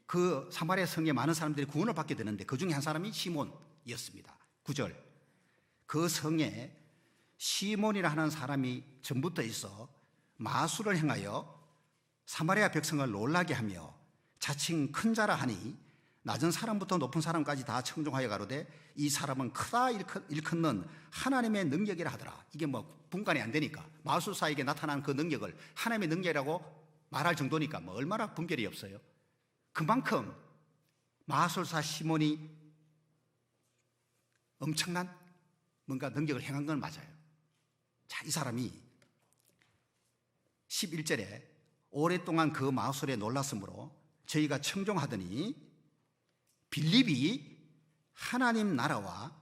그 사마리아 성에 많은 사람들이 구원을 받게 되는데 그 중에 한 사람이 시몬이었습니다. 9절. 그 성에 시몬이라 하는 사람이 전부터 있어 마술을 행하여 사마리아 백성을 놀라게 하며 자칭 큰 자라 하니 낮은 사람부터 높은 사람까지 다 청종하여 가로되 이 사람은 크다 일컫는 하나님의 능력이라 하더라. 이게 뭐 분간이 안 되니까 마술사에게 나타난 그 능력을 하나님의 능력이라고 말할 정도니까 뭐 얼마나 분별이 없어요. 그만큼 마술사 시몬이 엄청난 뭔가 능력을 행한 건 맞아요. 자, 이 사람이 11절에 오랫동안 그 마술에 놀랐으므로 저희가 청종하더니 빌립이 하나님 나라와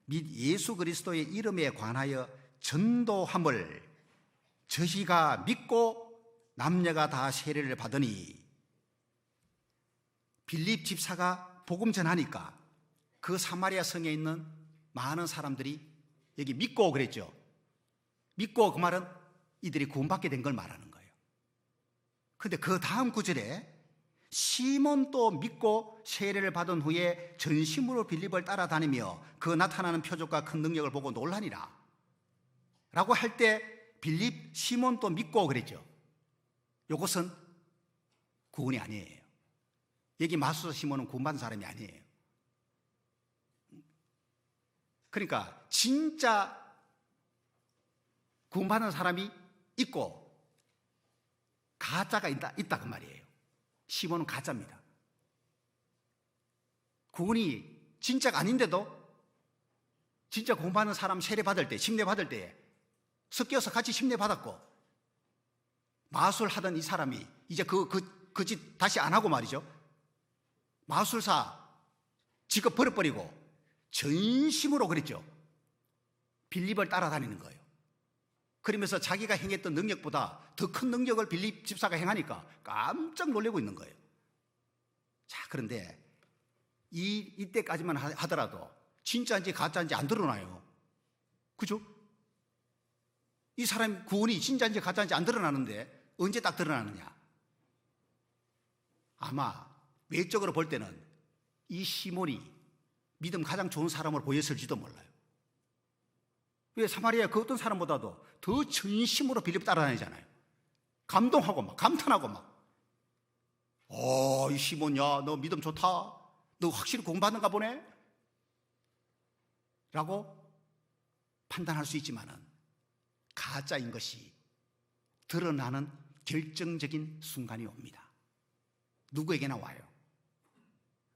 및 예수 그리스도의 이름에 관하여 전도함을 저희가 믿고 남녀가 다 세례를 받으니 빌립 집사가 복음 전하니까 그 사마리아 성에 있는 많은 사람들이 여기 믿고 그랬죠. 믿고 그 말은 이들이 구원받게 된 걸 말하는 거예요. 그런데 그 다음 구절에 시몬도 믿고 세례를 받은 후에 전심으로 빌립을 따라다니며 그 나타나는 표적과 큰 능력을 보고 놀라니라 라고 할 때 빌립, 시몬도 믿고 그랬죠. 이것은 구원이 아니에요. 여기 마술사 시몬은 구원받은 사람이 아니에요. 그러니까 진짜 구원받은 사람이 있고 가짜가 있다 그 말이에요. 시몬은 가짜입니다. 구원이 진짜가 아닌데도 진짜 구원받는 사람 세례 받을 때, 침례 받을 때에 섞여서 같이 침례 받았고 마술하던 이 사람이 이제 그 짓 다시 안 하고 말이죠. 마술사 직업 버려버리고 전심으로 그랬죠. 빌립을 따라다니는 거예요. 그러면서 자기가 행했던 능력보다 더 큰 능력을 빌립 집사가 행하니까 깜짝 놀라고 있는 거예요. 자, 그런데 이때까지만 하더라도 진짜인지 가짜인지 안 드러나요. 그죠? 이 사람 구원이 진짜인지 가짜인지 안 드러나는데 언제 딱 드러나느냐? 아마 외적으로 볼 때는 이 시몬이 믿음 가장 좋은 사람으로 보였을지도 몰라요. 왜 사마리아 그 어떤 사람보다도 더 전심으로 빌립 따라다니잖아요. 감동하고 막 감탄하고 막 이 시몬야 너 믿음 좋다. 너 확실히 공부받는가 보네. 라고 판단할 수 있지만은 가짜인 것이 드러나는 결정적인 순간이 옵니다. 누구에게나 와요.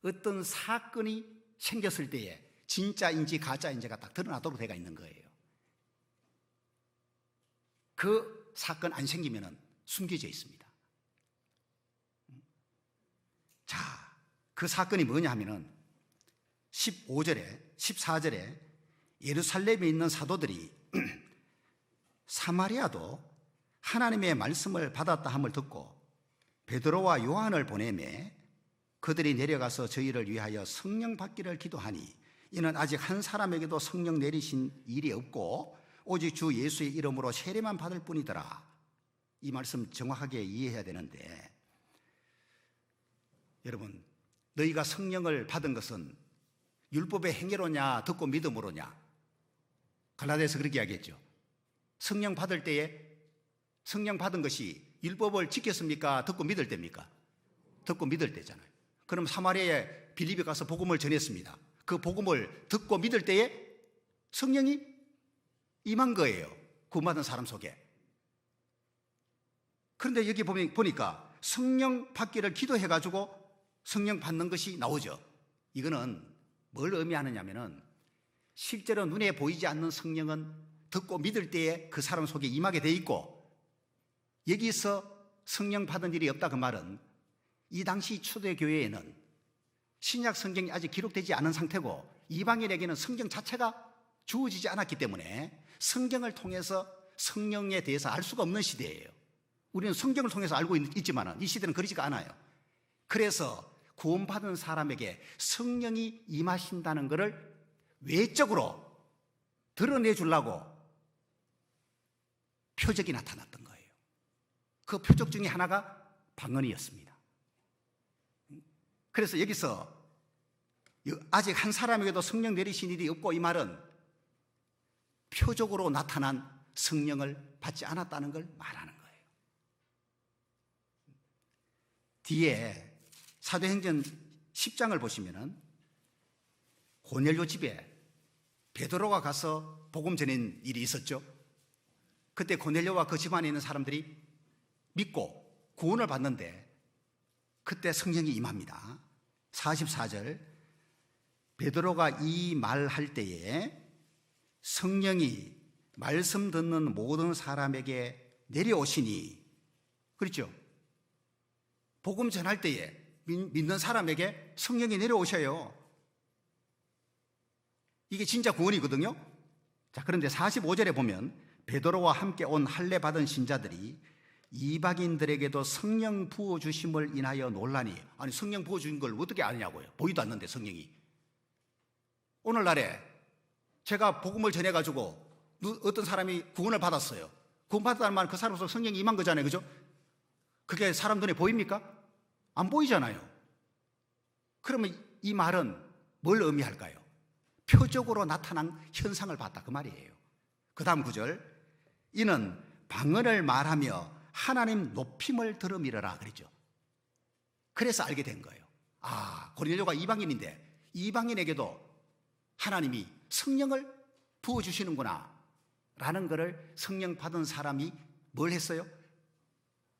어떤 사건이 생겼을 때에 진짜인지 가짜인지가 딱 드러나도록 되어 있는 거예요. 그 사건 안 생기면은 숨겨져 있습니다. 자, 그 사건이 뭐냐 하면은 15절에 14절에 예루살렘에 있는 사도들이 사마리아도 하나님의 말씀을 받았다 함을 듣고 베드로와 요한을 보내매 그들이 내려가서 저희를 위하여 성령 받기를 기도하니 이는 아직 한 사람에게도 성령 내리신 일이 없고 오직 주 예수의 이름으로 세례만 받을 뿐이더라. 이 말씀 정확하게 이해해야 되는데, 여러분, 너희가 성령을 받은 것은 율법의 행위로냐 듣고 믿음으로냐? 갈라디아서 그렇게 이야기했죠. 성령 받을 때에 성령 받은 것이 율법을 지켰습니까? 듣고 믿을 때입니까? 듣고 믿을 때잖아요. 그럼 사마리아에 빌립에 가서 복음을 전했습니다. 그 복음을 듣고 믿을 때에 성령이 임한 거예요. 구원받은 사람 속에. 그런데 여기 보니까 성령 받기를 기도해가지고 성령 받는 것이 나오죠. 이거는 뭘 의미하느냐면은 실제로 눈에 보이지 않는 성령은 듣고 믿을 때에 그 사람 속에 임하게 돼 있고, 여기서 성령 받은 일이 없다 그 말은 이 당시 초대교회에는 신약 성경이 아직 기록되지 않은 상태고 이방인에게는 성경 자체가 주어지지 않았기 때문에 성경을 통해서 성령에 대해서 알 수가 없는 시대예요. 우리는 성경을 통해서 알고 있지만 이 시대는 그러지가 않아요. 그래서 구원받은 사람에게 성령이 임하신다는 것을 외적으로 드러내 주려고 표적이 나타났던 거예요. 그 표적 중에 하나가 방언이었습니다. 그래서 여기서 아직 한 사람에게도 성령 내리신 일이 없고, 이 말은 표적으로 나타난 성령을 받지 않았다는 걸 말하는 거예요. 뒤에 사도행전 10장을 보시면은 고넬료 집에 베드로가 가서 복음 전한 일이 있었죠. 그때 고넬료와 그 집안에 있는 사람들이 믿고 구원을 받는데 그때 성령이 임합니다. 44절, 베드로가 이 말할 때에 성령이 말씀 듣는 모든 사람에게 내려오시니, 그렇죠? 복음 전할 때에 믿는 사람에게 성령이 내려오셔요. 이게 진짜 구원이거든요. 자, 그런데 45절에 보면 베드로와 함께 온 할례 받은 신자들이 이방인들에게도 성령 부어주심을 인하여 논라니. 아니, 성령 부어주신 걸 어떻게 아느냐고요. 보이도 않는데 성령이. 오늘날에 제가 복음을 전해가지고 어떤 사람이 구원을 받았어요. 구원받았다는 말은 그 사람 속에 성령이 임한 거잖아요. 그죠? 그게 사람 눈에 보입니까? 안 보이잖아요. 그러면 이 말은 뭘 의미할까요? 표적으로 나타난 현상을 봤다 그 말이에요. 그 다음 구절, 이는 방언을 말하며 하나님 높임을 들음이러라 그랬죠. 그래서 알게 된 거예요. 아, 고넬료가 이방인인데 이방인에게도 하나님이 성령을 부어주시는구나 라는 것을 성령 받은 사람이 뭘 했어요?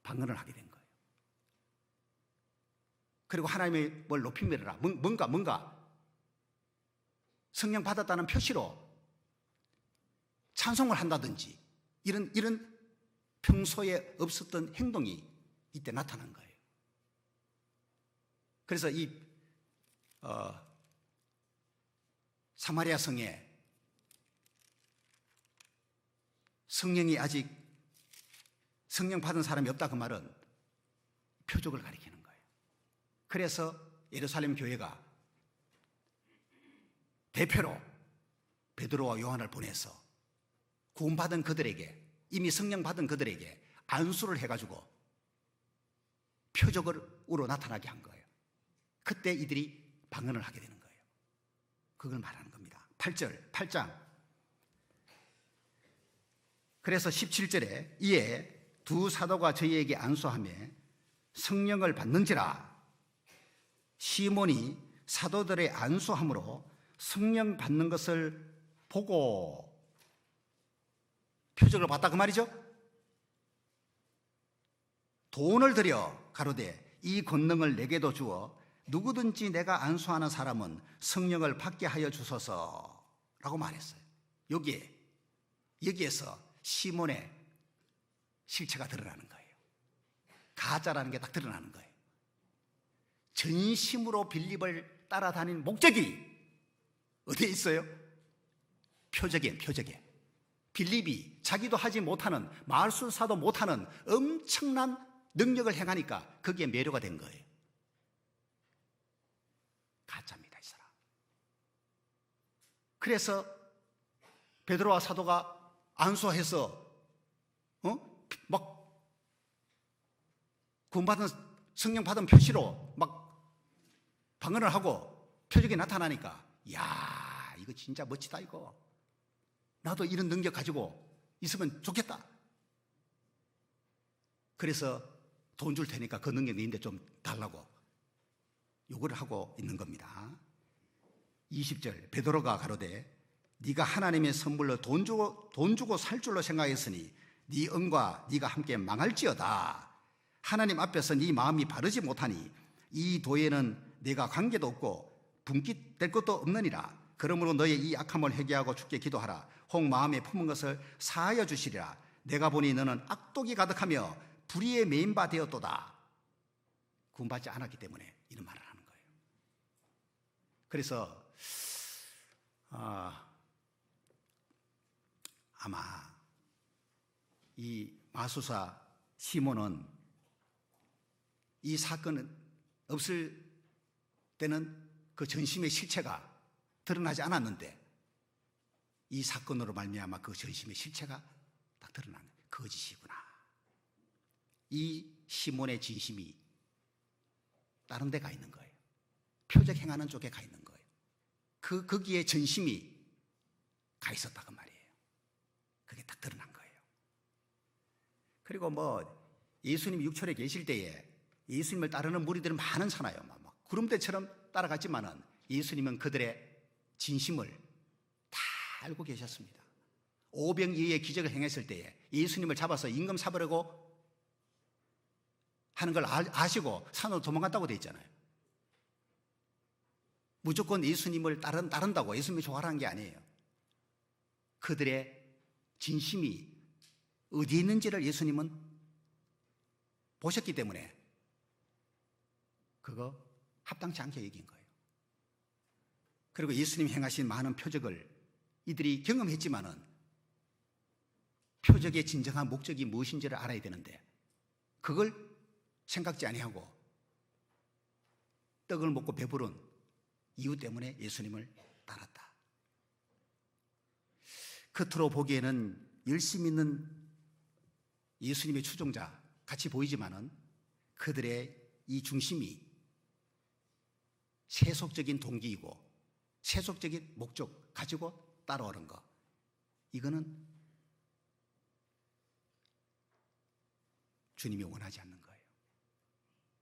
방언을 하게 된 거예요. 그리고 하나님의 뭘 높임이러라, 뭔가 성령 받았다는 표시로 찬송을 한다든지 이런 평소에 없었던 행동이 이때 나타난 거예요. 그래서 이 사마리아 성에 성령이 아직 성령 받은 사람이 없다 그 말은 표적을 가리키는 거예요. 그래서 예루살렘 교회가 대표로 베드로와 요한을 보내서 구원받은 그들에게, 이미 성령 받은 그들에게 안수를 해가지고 표적으로 나타나게 한 거예요. 그때 이들이 방언을 하게 되는 거예요. 그걸 말하는 겁니다. 8장. 그래서 17절에 이에 두 사도가 저희에게 안수하며 성령을 받는지라. 시몬이 사도들의 안수함으로 성령 받는 것을 보고 표적을 봤다 그 말이죠. 돈을 들여 가로되 이 권능을 내게도 주어 누구든지 내가 안수하는 사람은 성령을 받게 하여 주소서라고 말했어요. 여기에서 시몬의 실체가 드러나는 거예요. 가짜라는 게 딱 드러나는 거예요. 전심으로 빌립을 따라다닌 목적이 어디에 있어요? 표적에. 빌립이 자기도 하지 못하는, 말술사도 못하는 엄청난 능력을 행하니까 거기에 매료가 된 거예요. 가짜입니다, 이 사람. 그래서 베드로와 사도가 안수해서 막 구원받은, 성령 받은 표시로 막 방언을 하고 표적이 나타나니까, 야, 이거 진짜 멋지다 이거. 나도 이런 능력 가지고 있으면 좋겠다. 그래서 돈 줄 테니까 그 능력 있는데 좀 달라고 요구를 하고 있는 겁니다. 20절, 베드로가 가로되 네가 하나님의 선물로 돈 주고 살 줄로 생각했으니 네 은과 네가 함께 망할지어다. 하나님 앞에서 네 마음이 바르지 못하니 이 도에는 내가 관계도 없고 분깃될 것도 없느니라. 그러므로 너의 이 악함을 회개하고 주께 기도하라. 혹 마음에 품은 것을 사하여 주시리라. 내가 보니 너는 악독이 가득하며 불의에 매인 바 되었도다. 구원받지 않았기 때문에 이런 말을 하는 거예요. 그래서 아마 이 마술사 시몬은 이 사건은 없을 때는 그 전심의 실체가 드러나지 않았는데 이 사건으로 말미암아 그 전심의 실체가 딱 드러나는 거예요. 거짓이구나. 이 시몬의 진심이 다른 데 가 있는 거예요. 표적 행하는 쪽에 가 있는 거예요. 거기에 전심이 가 있었다고 말이에요. 그게 딱 드러난 거예요. 그리고 예수님이 육촌에 계실 때에 예수님을 따르는 무리들은 많잖아요. 막 구름대처럼 따라갔지만은 예수님은 그들의 진심을 다 알고 계셨습니다. 오병이어의 기적을 행했을 때에 예수님을 잡아서 임금 잡으려고 하는 걸 아시고 산으로 도망갔다고 되어 있잖아요. 무조건 예수님을 따른다고 예수님이 좋아하는 게 아니에요. 그들의 진심이 어디에 있는지를 예수님은 보셨기 때문에 그거 합당치 않게 여긴 거예요. 그리고 예수님이 행하신 많은 표적을 이들이 경험했지만은 표적의 진정한 목적이 무엇인지를 알아야 되는데 그걸 생각지 아니하고 떡을 먹고 배부른 이유 때문에 예수님을 따랐다. 겉으로 보기에는 열심 있는 예수님의 추종자 같이 보이지만은 그들의 이 중심이 세속적인 동기이고 세속적인 목적 가지고 따라오는 것, 이거는 주님이 원하지 않는 거예요.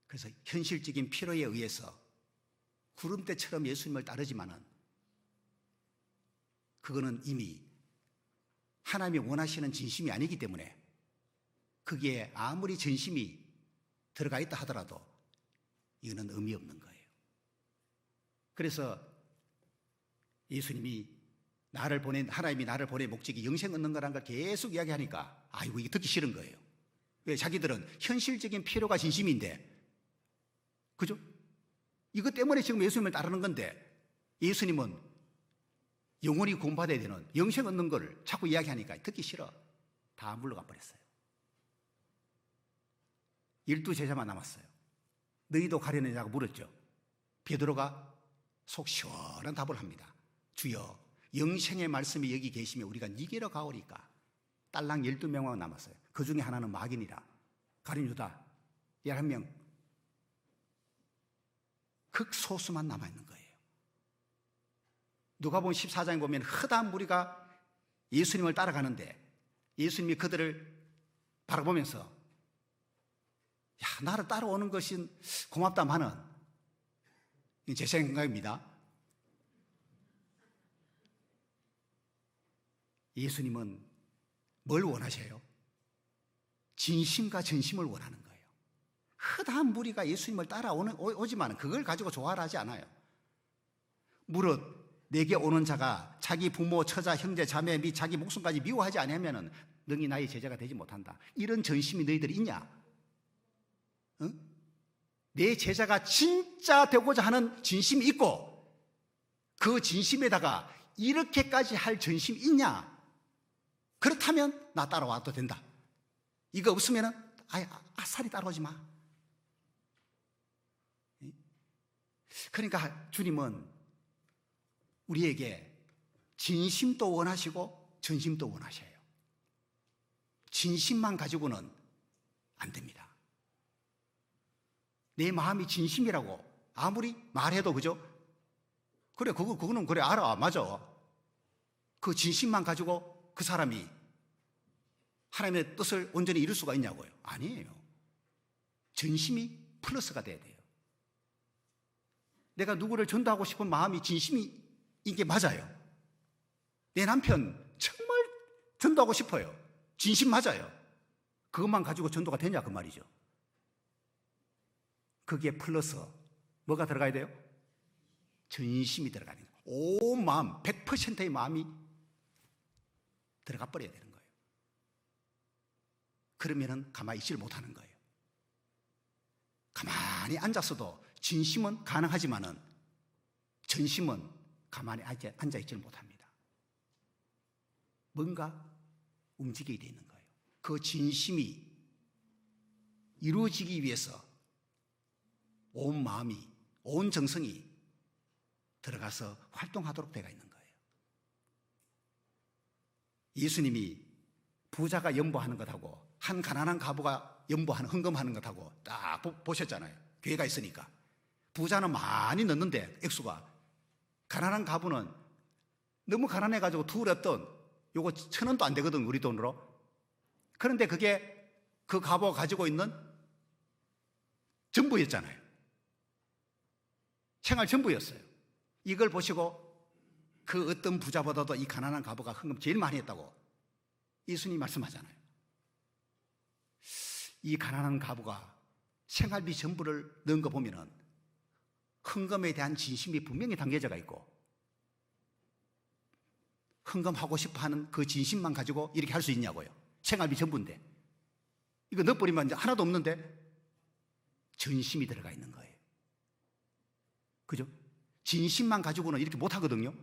그래서 현실적인 필요에 의해서 구름대처럼 예수님을 따르지만은 그거는 이미 하나님이 원하시는 진심이 아니기 때문에 거기에 아무리 전심이 들어가 있다 하더라도 이거는 의미 없는 거예요. 그래서 예수님이 하나님이 나를 보낸 목적이 영생 얻는 거라는 걸 계속 이야기하니까 아이고 이게 듣기 싫은 거예요. 왜? 자기들은 현실적인 필요가 진심인데, 그죠? 이것 때문에 지금 예수님을 따르는 건데 예수님은 영원히 구원받아야 되는 영생 얻는 걸 자꾸 이야기하니까 듣기 싫어. 다 물러가 버렸어요. 12제자만 남았어요. 너희도 가려느냐고 물었죠. 베드로가 속 시원한 답을 합니다. 주여, 영생의 말씀이 여기 계시면 우리가 니게로 가오리까. 딸랑 12명만 남았어요. 그 중에 하나는 마귀니라. 가룟 유다 11명. 극소수만 남아있는 거예요. 누가복음 14장에 보면 허다한 무리가 예수님을 따라가는데 예수님이 그들을 바라보면서 야, 나를 따라오는 것이 고맙다마는, 제 생각입니다. 예수님은 뭘 원하셔요? 진심과 전심을 원하는 거예요. 허다한 무리가 예수님을 따라오지만 그걸 가지고 좋아를 하지 않아요. 무릇 내게 오는 자가 자기 부모, 처자, 형제, 자매 및 자기 목숨까지 미워하지 않으면 능히 나의 제자가 되지 못한다. 이런 전심이 너희들이 있냐? 응? 내 제자가 진짜 되고자 하는 진심이 있고 그 진심에다가 이렇게까지 할 전심이 있냐? 그렇다면 나 따라와도 된다. 이거 없으면 아싸리 따라오지 마. 그러니까 주님은 우리에게 진심도 원하시고 전심도 원하셔요. 진심만 가지고는 안 됩니다. 내 마음이 진심이라고 아무리 말해도, 그죠? 그래, 그거는 그래, 알아, 맞아. 그 진심만 가지고 그 사람이 하나님의 뜻을 온전히 이룰 수가 있냐고요? 아니에요. 전심이 플러스가 돼야 돼요. 내가 누구를 전도하고 싶은 마음이 진심이 이게 맞아요. 내 남편 정말 전도하고 싶어요. 진심 맞아요. 그것만 가지고 전도가 되냐 그 말이죠. 거기에 플러스 뭐가 들어가야 돼요? 전심이 들어가는 거예요. 온 마음, 100%의 마음이 들어가 버려야 되는 거예요. 그러면은 가만히 있지를 못하는 거예요. 가만히 앉았어도 진심은 가능하지만은 전심은 가만히 앉아있지를 못합니다. 뭔가 움직이게 되어 있는 거예요. 그 진심이 이루어지기 위해서 온 마음이, 온 정성이 들어가서 활동하도록 되어 있는 거예요. 예수님이 부자가 염보하는 것하고 한 가난한 과부가 염보하는, 헌금하는 것하고 딱 보셨잖아요. 교회가 있으니까. 부자는 많이 넣는데 액수가, 가난한 과부는 너무 가난해가지고 두렵던 요거 1,000원도 안 되거든, 우리 돈으로. 그런데 그게 그 과부가 가지고 있는 전부였잖아요. 생활 전부였어요. 이걸 보시고 그 어떤 부자보다도 이 가난한 과부가 헌금 제일 많이 했다고 예수님이 말씀하잖아요. 이 가난한 과부가 생활비 전부를 넣은 거 보면은 헌금에 대한 진심이 분명히 담겨져 있고, 헌금하고 싶어 하는 그 진심만 가지고 이렇게 할 수 있냐고요. 생활비 전부인데. 이거 넣어버리면 이제 하나도 없는데 전심이 들어가 있는 거예요. 그죠? 진심만 가지고는 이렇게 못 하거든요.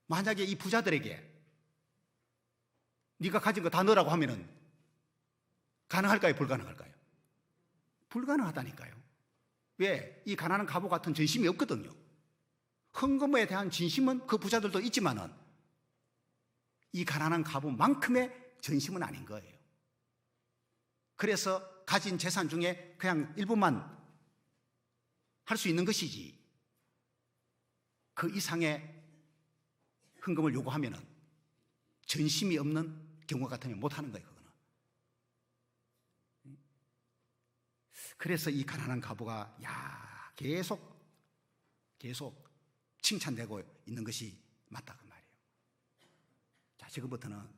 만약에 이 부자들에게 네가 가진 거 다 넣으라고 하면은 가능할까요? 불가능할까요? 불가능하다니까요. 왜? 이 가난한 과부 같은 전심이 없거든요. 헌금에 대한 진심은 그 부자들도 있지만은 이 가난한 과부만큼의 전심은 아닌 거예요. 그래서 가진 재산 중에 그냥 일부만 할 수 있는 것이지, 그 이상의 헌금을 요구하면은 전심이 없는 경우 같으면 못 하는 거예요, 그거는. 그래서 이 가난한 과부가 계속 칭찬되고 있는 것이 맞다, 그 말이에요. 자, 지금부터는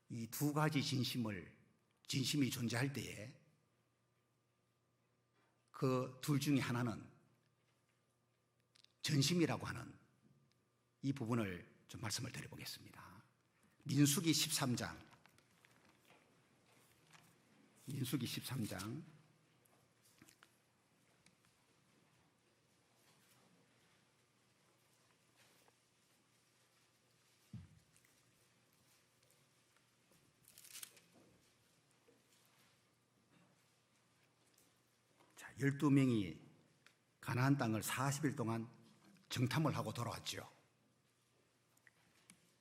이 두 가지 진심이 존재할 때에 그 둘 중에 하나는 전심이라고 하는 이 부분을 좀 말씀을 드려보겠습니다. 민수기 13장. 자, 12명이 가나안 땅을 40일 동안 정탐을 하고 돌아왔죠.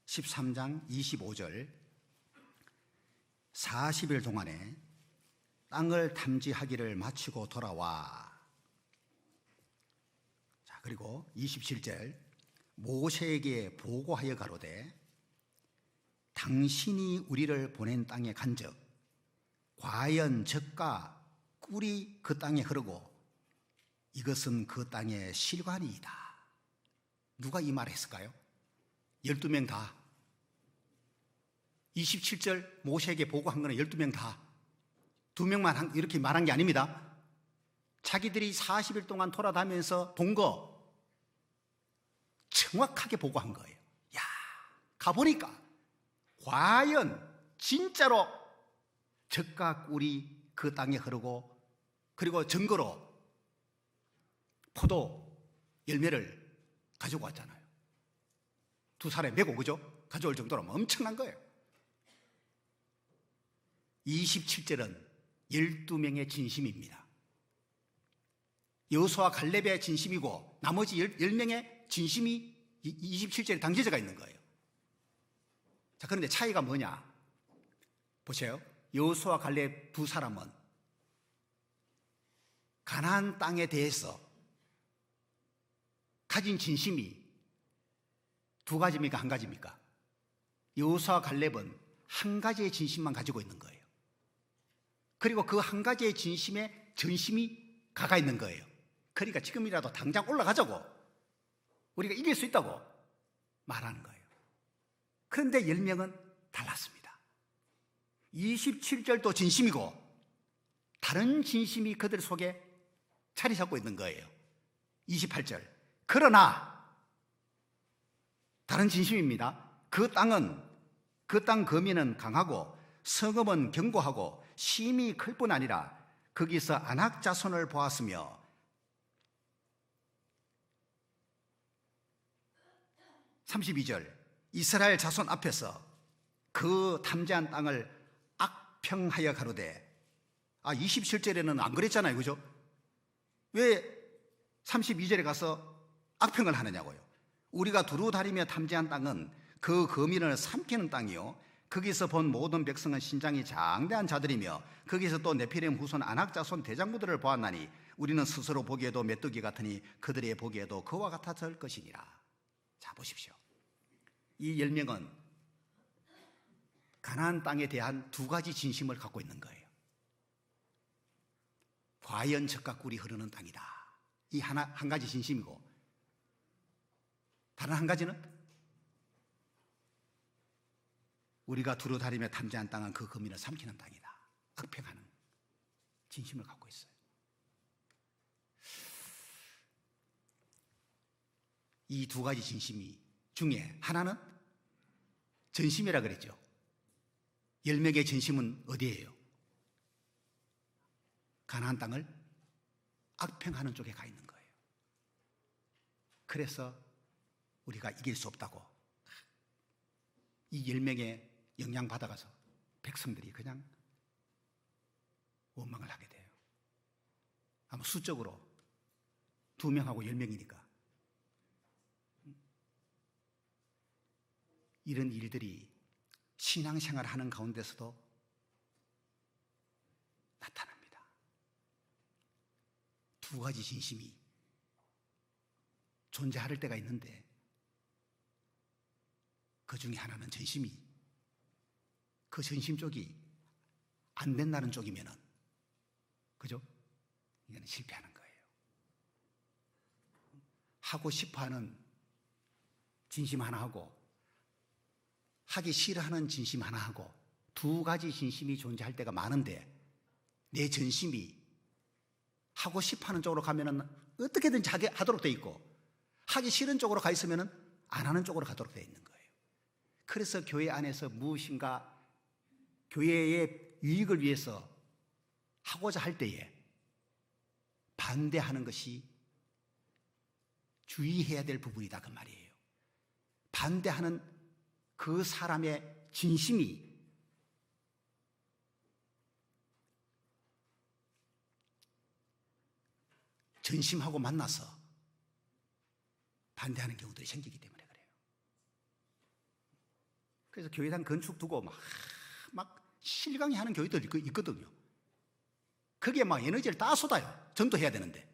13장 25절, 40일 동안에 땅을 탐지하기를 마치고 돌아와. 자, 그리고 27절, 모세에게 보고하여 가로되 당신이 우리를 보낸 땅에 간즉 과연 젖과 꿀이 그 땅에 흐르고 이것은 그 땅의 실관이이다. 누가 이 말을 했을까요? 12명 다. 27절 모세에게 보고한 거는 12명 다. 2명만 이렇게 말한 게 아닙니다. 자기들이 40일 동안 돌아다니면서 본 거 정확하게 보고한 거예요. 야, 가보니까 과연 진짜로 젖과 꿀이 그 땅에 흐르고, 그리고 증거로 포도 열매를 가지고 왔잖아요. 두 살에 메고, 그죠? 가져올 정도로 엄청난 거예요. 27절은 12명의 진심입니다. 여호수아 갈렙의 진심이고 나머지 10명의 진심이 27절에 담겨져 있는 거예요. 자, 그런데 차이가 뭐냐? 보세요. 여호수아 갈렙 두 사람은 가나안 땅에 대해서 가진 진심이 두 가지입니까? 한 가지입니까? 여호수아 갈렙은 한 가지의 진심만 가지고 있는 거예요. 그리고 그 한 가지의 진심에 전심이 가가 있는 거예요. 그러니까 지금이라도 당장 올라가자고, 우리가 이길 수 있다고 말하는 거예요. 그런데 10명은 달랐습니다. 27절도 진심이고 다른 진심이 그들 속에 자리 잡고 있는 거예요. 28절. 그러나 다른 진심입니다. 그 땅 거민은 강하고 성읍은 견고하고 심이 클 뿐 아니라 거기서 안악 자손을 보았으며, 32절. 이스라엘 자손 앞에서 그 탐지한 땅을 악평하여 가로되. 27절에는 안 그랬잖아요, 그죠? 왜 32절에 가서 악평을 하느냐고요. 우리가 두루 다니며 탐지한 땅은 그 거민을 삼키는 땅이요, 거기서 본 모든 백성은 신장이 장대한 자들이며 거기서 또 네피림 후손 안악 자손 대장부들을 보았나니 우리는 스스로 보기에도 메뚜기 같으니 그들의 보기에도 그와 같아질 것이니라. 자, 보십시오. 이 10명은 가나안 땅에 대한 두 가지 진심을 갖고 있는 거예요. 과연 젖과 꿀이 흐르는 땅이다. 이 한 가지 진심이고, 다른 한 가지는 우리가 두루 다니며 탐지한 땅은 그 거민을 삼키는 땅이다. 악평하는 진심을 갖고 있어요. 이 두 가지 진심이 중에 하나는 전심이라 그랬죠. 10명의 전심은 어디예요? 가나안 땅을 악평하는 쪽에 가 있는 거예요. 그래서 우리가 이길 수 없다고 이 10명의 영향 받아가서 백성들이 그냥 원망을 하게 돼요. 아마 수적으로 2명하고 10명이니까 이런 일들이 신앙생활 하는 가운데서도 나타납니다. 두 가지 진심이 존재할 때가 있는데 그 중에 하나는 전심이, 그 전심 쪽이 안 된다는 쪽이면은, 그죠? 이거는 실패하는 거예요. 하고 싶어 하는 진심 하나 하고 하기 싫어하는 진심 하나 하고 두 가지 진심이 존재할 때가 많은데, 내 전심이 하고 싶어 하는 쪽으로 가면은 어떻게든지 하도록 돼 있고, 하기 싫은 쪽으로 가 있으면은 안 하는 쪽으로 가도록 돼 있는 거예요. 그래서 교회 안에서 무엇인가 교회의 유익을 위해서 하고자 할 때에 반대하는 것이 주의해야 될 부분이다, 그 말이에요. 반대하는 그 사람의 진심이 전심하고 만나서 반대하는 경우들이 생기기 때문에 그래요. 그래서 교회당 건축 두고 막 실강이 하는 교회들 있거든요. 그게 막 에너지를 다 쏟아요. 전도해야 되는데.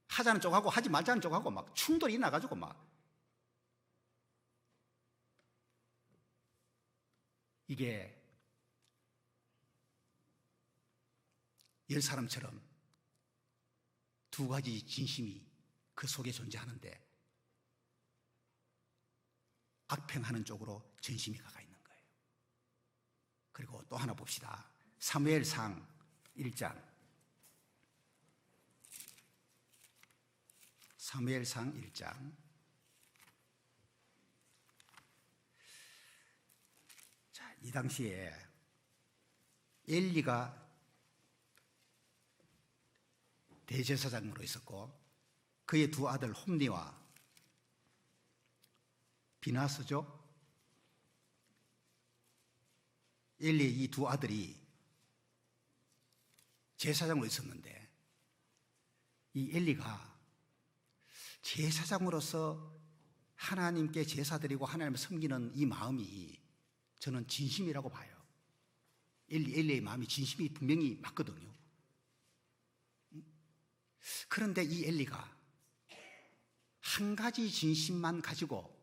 하자는 쪽하고 하지 말자는 쪽하고 막 충돌이 나가지고 막. 이게 10사람처럼 두 가지 진심이 그 속에 존재하는데 악평하는 쪽으로 전심이 가가 있는 거예요. 그리고 또 하나 봅시다. 사무엘상 1장. 사무엘상 1장. 자, 이 당시에 엘리가 대제사장으로 있었고 그의 두 아들 홈니와 비나스죠. 엘리의 이 두 아들이 제사장으로 있었는데, 이 엘리가 제사장으로서 하나님께 제사드리고 하나님을 섬기는 이 마음이 저는 진심이라고 봐요. 엘리의 마음이 진심이 분명히 맞거든요. 그런데 이 엘리가 한 가지 진심만 가지고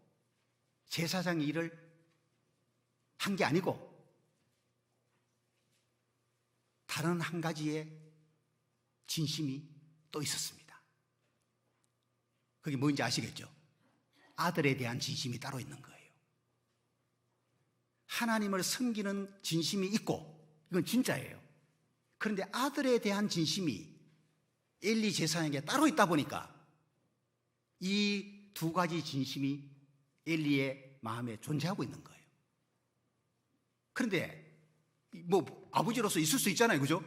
제사장 일을 한 게 아니고 다른 한 가지의 진심이 또 있었습니다. 그게 뭔지 아시겠죠? 아들에 대한 진심이 따로 있는 거예요. 하나님을 섬기는 진심이 있고 이건 진짜예요. 그런데 아들에 대한 진심이 엘리 제사장에게 따로 있다 보니까 이 두 가지 진심이 엘리의 마음에 존재하고 있는 거예요. 그런데 뭐 아버지로서 있을 수 있잖아요, 그죠?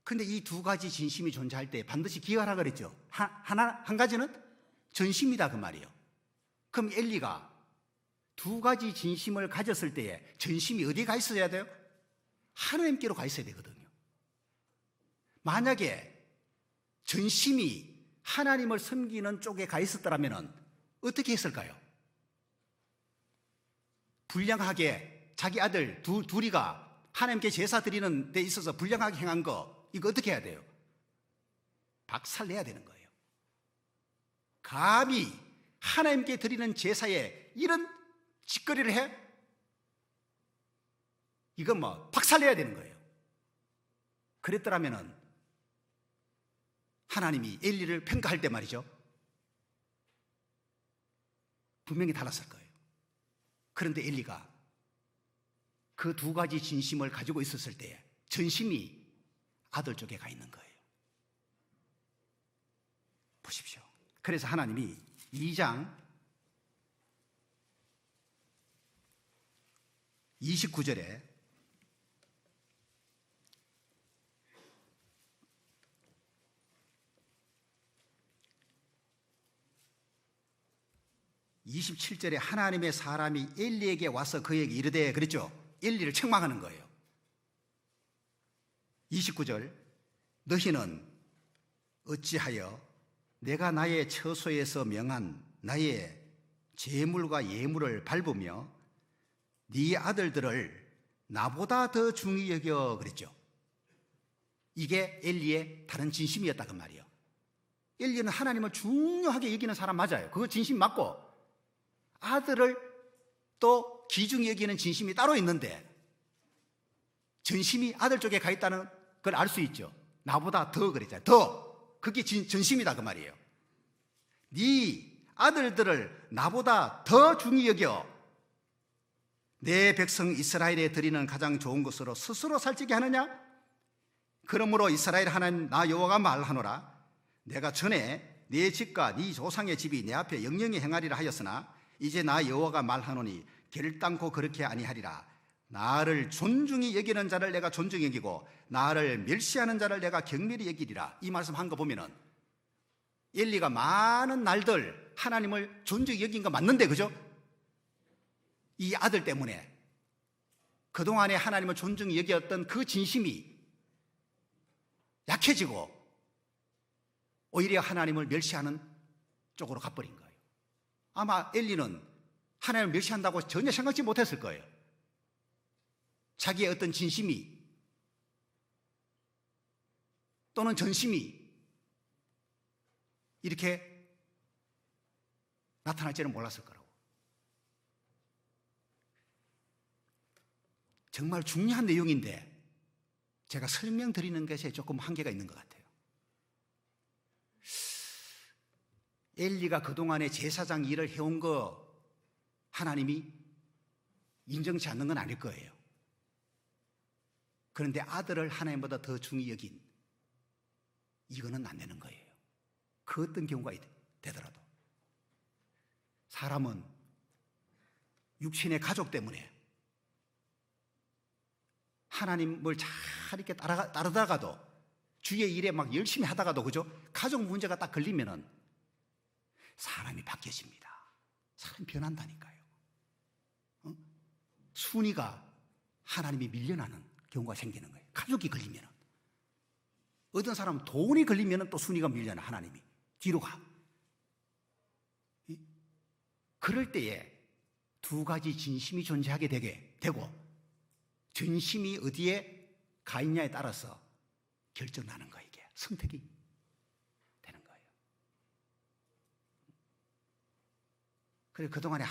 근데 이 두 가지 진심이 존재할 때 반드시 기억하라 그랬죠. 한 가지는 전심이다 그 말이에요. 그럼 엘리가 두 가지 진심을 가졌을 때에 전심이 어디에 가 있어야 돼요? 하나님께로 가 있어야 되거든요. 만약에 전심이 하나님을 섬기는 쪽에 가 있었더라면 어떻게 했을까요? 불량하게 자기 아들 둘이가 하나님께 제사 드리는 데 있어서 불량하게 행한 거, 이거 어떻게 해야 돼요? 박살내야 되는 거예요. 감히 하나님께 드리는 제사에 이런 짓거리를 해? 이건 뭐 박살내야 되는 거예요. 그랬더라면 하나님이 엘리를 평가할 때 말이죠, 분명히 달랐을 거예요. 그런데 엘리가 그 두 가지 진심을 가지고 있었을 때에 전심이 아들 쪽에 가 있는 거예요. 보십시오. 그래서 하나님이 2장 29절에 하나님의 사람이 엘리에게 와서 그에게 이르되, 그랬죠? 엘리를 책망하는 거예요. 29절, 너희는 어찌하여 내가 나의 처소에서 명한 나의 제물과 예물을 밟으며 네 아들들을 나보다 더 중히 여겨, 그랬죠? 이게 엘리의 다른 진심이었다 그 말이에요. 엘리는 하나님을 중요하게 여기는 사람 맞아요. 그거 진심 맞고, 아들을 또 귀중히 여기는 진심이 따로 있는데 전심이 아들 쪽에 가 있다는 걸 알 수 있죠. 나보다 더 그랬잖아요. 더, 그게 전심이다 그 말이에요. 네 아들들을 나보다 더 중히 여겨 내 백성 이스라엘에 드리는 가장 좋은 것으로 스스로 살찌게 하느냐? 그러므로 이스라엘 하나님 나 여호와가 말하노라. 내가 전에 네 집과 네 조상의 집이 내 앞에 영영히 행하리라 하였으나 이제 나 여호와가 말하노니 결단코 그렇게 아니하리라. 나를 존중히 여기는 자를 내가 존중히 여기고 나를 멸시하는 자를 내가 경멸히 여기리라. 이 말씀 한 거 보면은 엘리가 많은 날들 하나님을 존중히 여긴 거 맞는데, 그죠? 이 아들 때문에 그동안에 하나님을 존중히 여겼던 그 진심이 약해지고 오히려 하나님을 멸시하는 쪽으로 가버린 거예요. 아마 엘리는 하나님을 멸시한다고 전혀 생각지 못했을 거예요. 자기의 어떤 진심이 또는 전심이 이렇게 나타날지는 몰랐을 거라고. 정말 중요한 내용인데 제가 설명드리는 것에 조금 한계가 있는 것 같아요. 엘리가 그동안에 제사장 일을 해온 거 하나님이 인정치 않는 건 아닐 거예요. 그런데 아들을 하나님보다 더 중히 여긴 이거는 안 되는 거예요. 그 어떤 경우가 되더라도. 사람은 육신의 가족 때문에 하나님을 잘 이렇게 따르다가도 주의 일에 막 열심히 하다가도, 그죠? 가족 문제가 딱 걸리면은 사람이 바뀌어집니다. 사람이 변한다니까요. 순위가 하나님이 밀려나는 경우가 생기는 거예요. 가족이 걸리면은. 어떤 사람은 돈이 걸리면은 또 순위가 밀려나, 하나님이 뒤로 가. 그럴 때에 두 가지 진심이 존재하게 되고 전심이 어디에 가 있냐에 따라서 결정나는 거예요. 이게 선택이 되는 거예요. 그래서 그동안에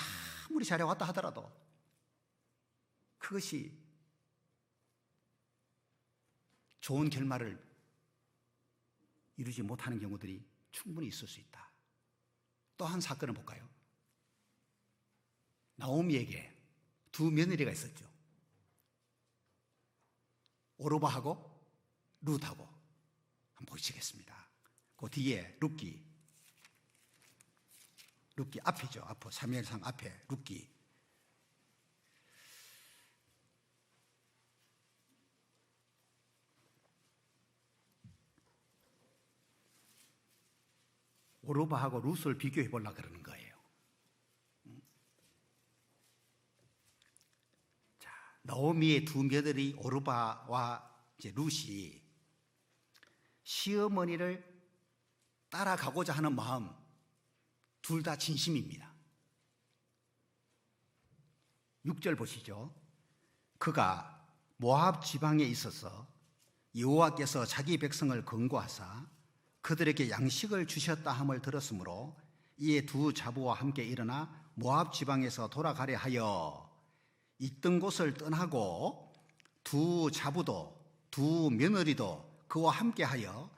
아무리 잘해왔다 하더라도 그것이 좋은 결말을 이루지 못하는 경우들이 충분히 있을 수 있다. 또 한 사건을 볼까요? 나오미에게 두 며느리가 있었죠. 오르바하고 룻하고 한번 보시겠습니다. 그 뒤에 룻기 룻기 앞이죠. 앞에 사무엘상 앞에 룻기. 오르바하고 룻을 비교해 보려고 그러는 거예요. 자, 나오미의 두 며느리 오르바와 이제 룻이 시어머니를 따라가고자 하는 마음 둘 다 진심입니다. 6절 보시죠. 그가 모압 지방에 있어서 여호와께서 자기 백성을 권고하사 그들에게 양식을 주셨다 함을 들었으므로 이에 두 자부와 함께 일어나 모압 지방에서 돌아가려 하여 있던 곳을 떠나고 두 자부도 두 며느리도 그와 함께하여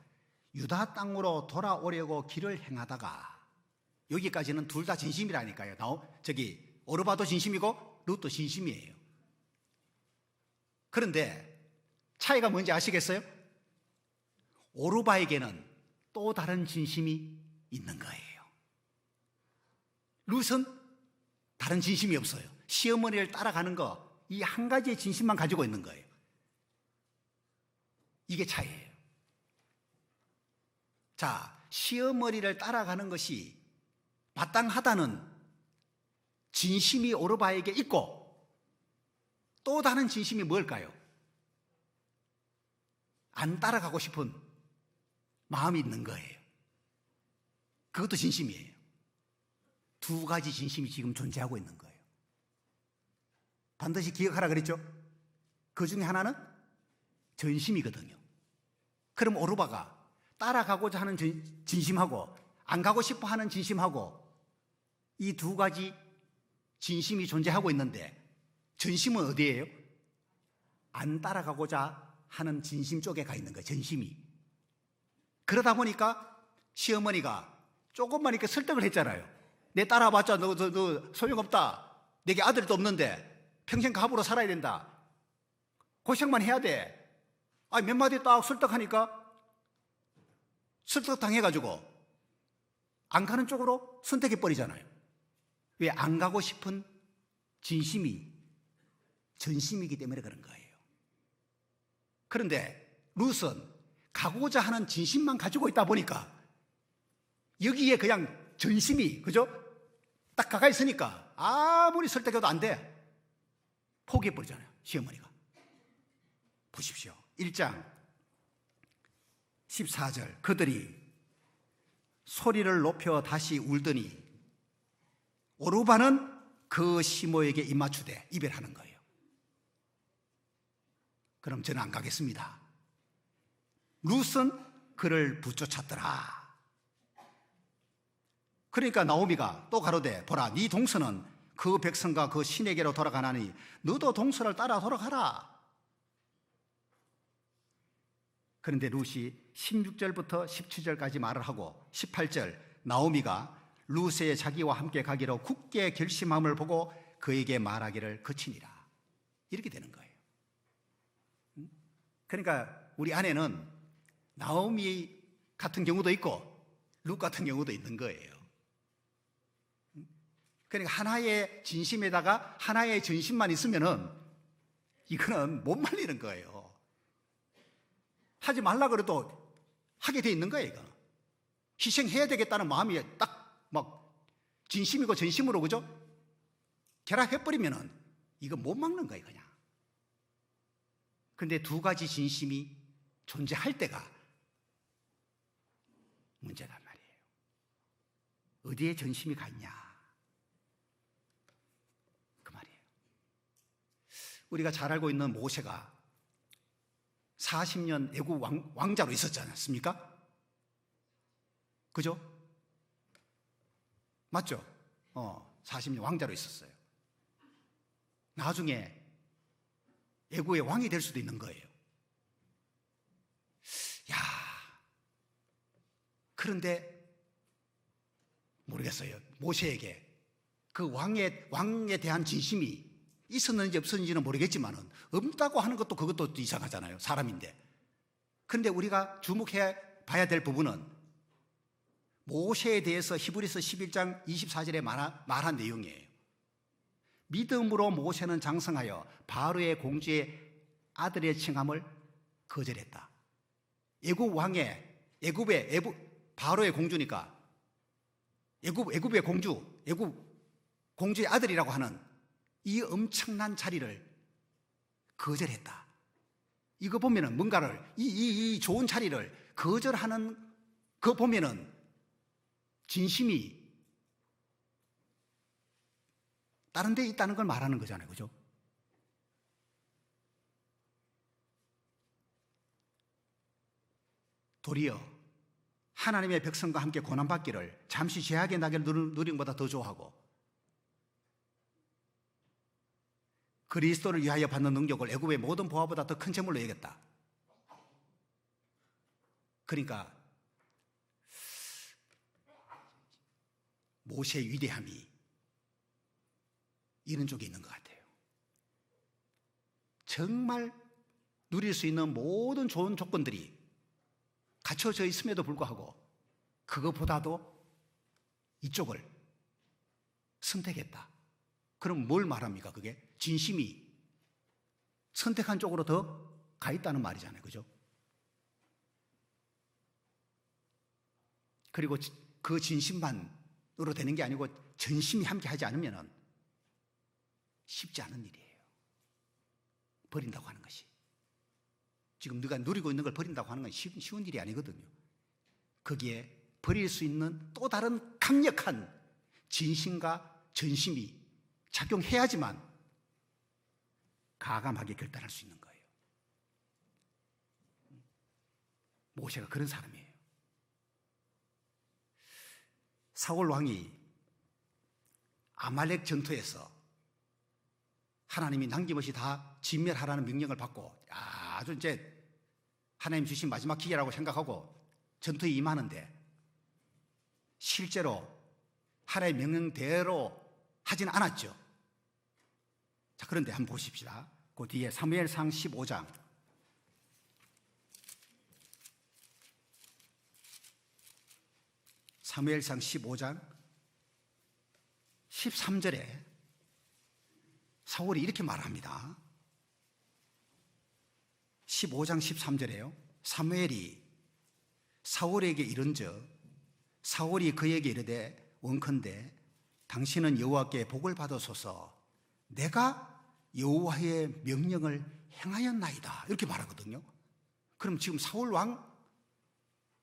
유다 땅으로 돌아오려고 길을 행하다가, 여기까지는 둘 다 진심이라니까요. 오르바도 진심이고 룻도 진심이에요. 그런데 차이가 뭔지 아시겠어요? 오르바에게는 또 다른 진심이 있는 거예요. 룻은 다른 진심이 없어요. 시어머니를 따라가는 거, 이 한 가지의 진심만 가지고 있는 거예요. 이게 차이예요. 자, 시어머니를 따라가는 것이 마땅하다는 진심이 오르바에게 있고, 또 다른 진심이 뭘까요? 안 따라가고 싶은 마음이 있는 거예요. 그것도 진심이에요. 두 가지 진심이 지금 존재하고 있는 거예요. 반드시 기억하라 그랬죠? 그 중에 하나는 전심이거든요. 그럼 오르바가 따라가고자 하는 진심하고 안 가고 싶어 하는 진심하고 이 두 가지 진심이 존재하고 있는데, 전심은 어디예요? 안 따라가고자 하는 진심 쪽에 가 있는 거예요. 전심이. 그러다 보니까 시어머니가 조금만 이렇게 설득을 했잖아요. 내 따라봤자 너 소용없다. 내게 아들도 없는데 평생 갑으로 살아야 된다. 고생만 해야 돼. 몇 마디 딱 설득하니까 설득당해가지고 안 가는 쪽으로 선택해버리잖아요. 왜? 안 가고 싶은 진심이 전심이기 때문에 그런 거예요. 그런데 룻은 가고자 하는 진심만 가지고 있다 보니까 여기에 그냥 전심이, 그죠? 딱 가까 있으니까 아무리 설득해도 안 돼. 포기해버리잖아요, 시어머니가. 보십시오. 1장 14절. 그들이 소리를 높여 다시 울더니 오르바는 그 시모에게 입맞추되 이별하는 거예요. 그럼 저는 안 가겠습니다. 룻은 그를 붙쫓았더라. 그러니까 나오미가 또 가로되 보라, 네 동서는 그 백성과 그 신에게로 돌아가나니 너도 동서를 따라 돌아가라. 그런데 룻이 16절부터 17절까지 말을 하고 18절 나오미가 룻의 자기와 함께 가기로 굳게 결심함을 보고 그에게 말하기를 그치니라. 이렇게 되는 거예요. 그러니까 우리 안에는 나오미 같은 경우도 있고 룻 같은 경우도 있는 거예요. 그러니까 하나의 진심에다가 하나의 전심만 있으면은 이거는 못 말리는 거예요. 하지 말라 그래도 하게 돼 있는 거예요. 이거 희생해야 되겠다는 마음이 딱 막 진심이고 전심으로, 그죠? 결합해버리면은 이거 못 막는 거예요, 그냥. 근데 두 가지 진심이 존재할 때가 문제란 말이에요. 어디에 전심이 갔냐, 그 말이에요. 우리가 잘 알고 있는 모세가 40년 애국 왕자로 있었지 않습니까? 그죠? 맞죠? 40년 왕자로 있었어요. 나중에 애국의 왕이 될 수도 있는 거예요. 야, 그런데 모르겠어요. 모세에게 그 왕에 대한 진심이 있었는지 없었는지는 모르겠지만은 없다고 하는 것도 그것도 이상하잖아요. 사람인데. 그런데 우리가 주목해 봐야 될 부분은 모세에 대해서 히브리서 11장 24절에 말한 내용이에요. 믿음으로 모세는 장성하여 바로의 공주의 아들의 칭함을 거절했다. 애굽 왕의 바로의 공주니까 애굽의 공주, 애굽 공주의 아들이라고 하는 이 엄청난 자리를 거절했다. 이거 보면은 뭔가를 이 좋은 자리를 거절하는 거 보면은 진심이 다른 데 있다는 걸 말하는 거잖아요. 그죠? 도리어 하나님의 백성과 함께 고난받기를 잠시 죄악의 낙을 누리는 것보다 더 좋아하고 그리스도를 위하여 받는 능력을 애굽의 모든 보화보다 더 큰 재물로 여겼다. 그러니까 모세의 위대함이 이런 쪽에 있는 것 같아요. 정말 누릴 수 있는 모든 좋은 조건들이 갖춰져 있음에도 불구하고 그것보다도 이쪽을 선택했다. 그럼 뭘 말합니까? 그게 진심이 선택한 쪽으로 더 가 있다는 말이잖아요. 그죠? 그리고 그 진심만으로 되는 게 아니고 전심이 함께 하지 않으면 쉽지 않은 일이에요. 버린다고 하는 것이. 지금 네가 누리고 있는 걸 버린다고 하는 건 쉬운 일이 아니거든요. 거기에 버릴 수 있는 또 다른 강력한 진심과 전심이 작용해야지만 가감하게 결단할 수 있는 거예요. 모세가 그런 사람이에요. 사울 왕이 아말렉 전투에서 하나님이 남김없이 다 진멸하라는 명령을 받고 아주 이제 하나님 주신 마지막 기회라고 생각하고 전투에 임하는데 실제로 하나님의 명령대로 하지는 않았죠. 자, 그런데 한번 보십시다. 그 뒤에 사무엘상 15장 사무엘상 15장 13절에 사울이 이렇게 말합니다. 15장 13절에요. 사무엘이 사울에게 이른즉 사울이 그에게 이르되 원컨대 당신은 여호와께 복을 받으소서 내가 여호와의 명령을 행하였나이다. 이렇게 말하거든요. 그럼 지금 사울 왕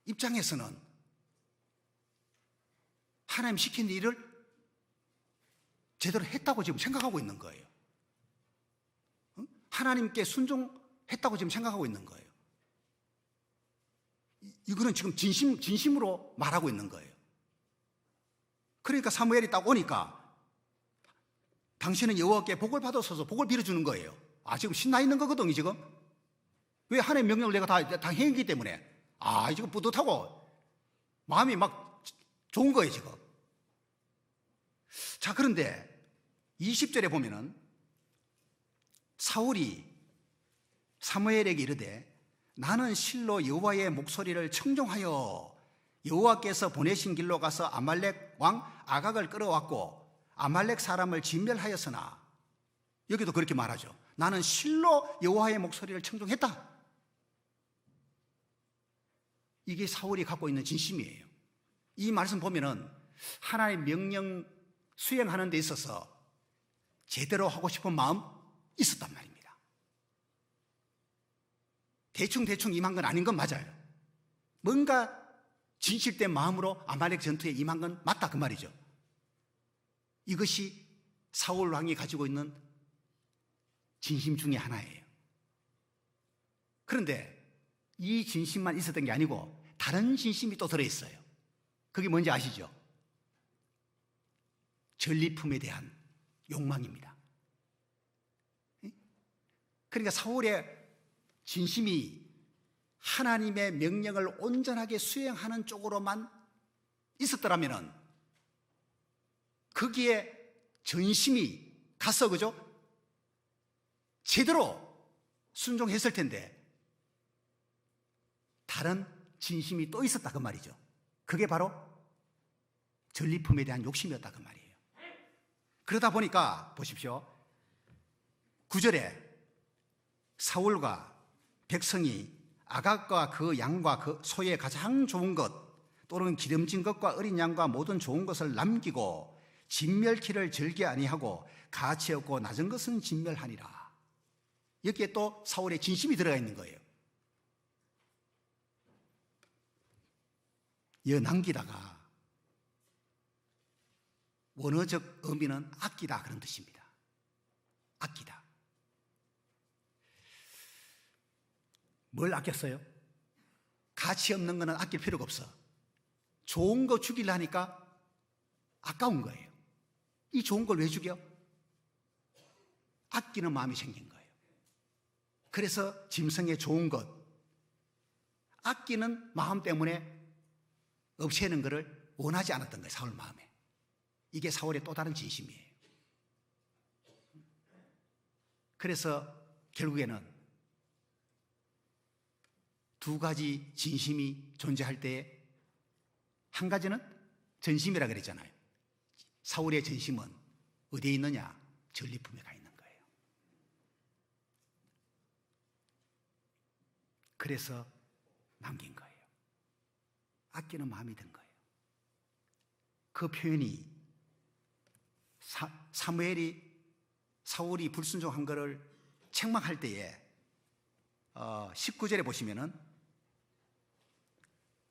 입장에서는 하나님 시킨 일을 제대로 했다고 지금 생각하고 있는 거예요. 하나님께 순종했다고 지금 생각하고 있는 거예요. 이거는 지금 진심으로 말하고 있는 거예요. 그러니까 사무엘이 딱 오니까 당신은 여호와께 복을 받아서서 복을 빌어주는 거예요. 아, 지금 신나 있는 거거든요, 지금. 왜 하나님의 명령을 내가 다 행했기 때문에. 아, 지금 뿌듯하고 마음이 막 좋은 거예요, 지금. 자, 그런데 20절에 보면은 사울이 사무엘에게 이르되 나는 실로 여호와의 목소리를 청종하여 여호와께서 보내신 길로 가서 아말렉 왕 아각을 끌어왔고 아말렉 사람을 진멸하였으나 여기도 그렇게 말하죠. 나는 실로 여호와의 목소리를 청종했다. 이게 사울이 갖고 있는 진심이에요. 이 말씀 보면은 하나님의 명령 수행하는 데 있어서 제대로 하고 싶은 마음 있었단 말입니다. 대충 임한 건 아닌 건 맞아요. 뭔가 진실된 마음으로 아말렉 전투에 임한 건 맞다 그 말이죠. 이것이 사울 왕이 가지고 있는 진심 중에 하나예요. 그런데 이 진심만 있었던 게 아니고 다른 진심이 또 들어있어요. 그게 뭔지 아시죠? 전리품에 대한 욕망입니다. 그러니까 사울의 진심이 하나님의 명령을 온전하게 수행하는 쪽으로만 있었더라면 거기에 전심이 갔어, 그죠? 제대로 순종했을 텐데 다른 진심이 또 있었다 그 말이죠. 그게 바로 전리품에 대한 욕심이었다 그 말이에요. 그러다 보니까 보십시오. 9절에 사울과 백성이 아각과 그 양과 그 소의 가장 좋은 것 또는 기름진 것과 어린 양과 모든 좋은 것을 남기고 진멸키를 절개 아니하고 가치 없고 낮은 것은 진멸하니라. 여기에 또 사울의 진심이 들어가 있는 거예요. 여 남기다가 원어적 의미는 아끼다 그런 뜻입니다. 아끼다. 뭘 아꼈어요? 가치 없는 거는 아낄 필요가 없어. 좋은 거 죽이려니까 아까운 거예요. 이 좋은 걸 왜 죽여? 아끼는 마음이 생긴 거예요. 그래서 짐승의 좋은 것, 아끼는 마음 때문에 없애는 것을 원하지 않았던 거예요. 사울 마음에. 이게 사울의 또 다른 진심이에요. 그래서 결국에는 두 가지 진심이 존재할 때 한 가지는 전심이라 그랬잖아요. 사울의 전심은 어디에 있느냐? 전리품에 가 있는 거예요. 그래서 남긴 거예요. 아끼는 마음이 든 거예요. 그 표현이 사울이 불순종한 것을 책망할 때에 19절에 보시면은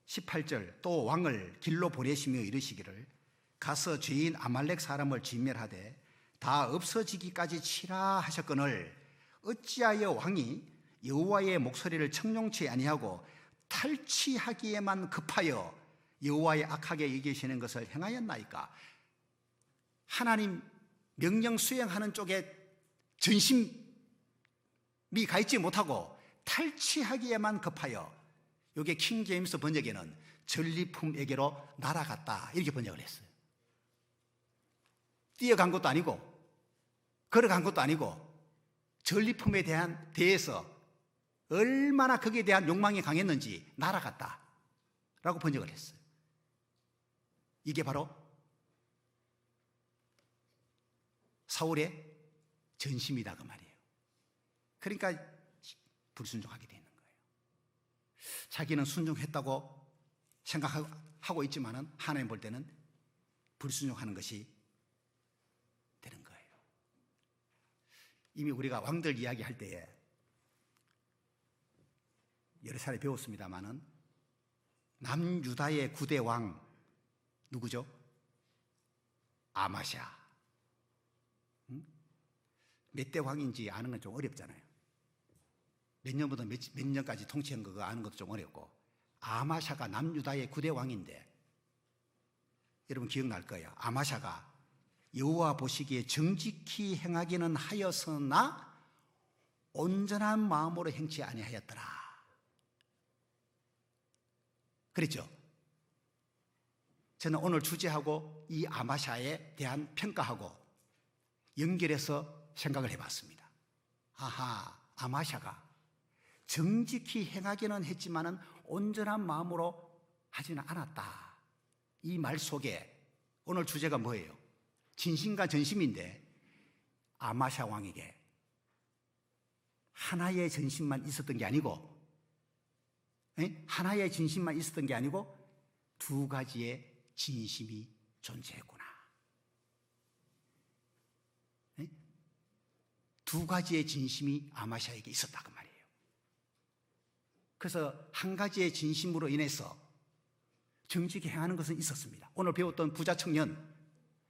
18절 또 왕을 길로 보내시며 이르시기를 가서 죄인 아말렉 사람을 진멸하되 다 없어지기까지 치라 하셨거늘 어찌하여 왕이 여호와의 목소리를 청룡치 아니하고 탈취하기에만 급하여 여호와의 악하게 여기시는 것을 행하였나이까. 하나님 명령 수행하는 쪽에 전심이 가 있지 못하고 탈취하기에만 급하여, 이게 킹 제임스 번역에는 전리품에게로 날아갔다 이렇게 번역을 했어요. 뛰어간 것도 아니고 걸어간 것도 아니고 전리품에 대해서 얼마나 거기에 대한 욕망이 강했는지 날아갔다 라고 번역을 했어요. 이게 바로 사울의 전심이다 그 말이에요. 그러니까 불순종하게 되는 거예요. 자기는 순종했다고 생각하고 있지만은 하나님 볼 때는 불순종하는 것이 되는 거예요. 이미 우리가 왕들 이야기할 때에 여러 차례 배웠습니다마는 남유다의 9대 왕 누구죠? 아마샤. 몇 대 왕인지 아는 건 좀 어렵잖아요. 몇 년부터 몇 년까지 통치한 거 아는 것도 좀 어렵고, 아마샤가 남유다의 9대 왕인데 여러분 기억날 거예요. 아마샤가 여호와 보시기에 정직히 행하기는 하였으나 온전한 마음으로 행치 아니하였더라 그랬죠. 저는 오늘 주제하고 이 아마샤에 대한 평가하고 연결해서 생각을 해봤습니다. 아하, 아마샤가 정직히 행하기는 했지만은 온전한 마음으로 하지는 않았다. 이 말 속에 오늘 주제가 뭐예요? 진심과 전심인데 아마샤 왕에게 하나의 전심만 있었던 게 아니고, 하나의 진심만 있었던 게 아니고 두 가지의 진심이 존재했구나. 두 가지의 진심이 아마샤에게 있었다 그 말이에요. 그래서 한 가지의 진심으로 인해서 정직히 행하는 것은 있었습니다. 오늘 배웠던 부자 청년,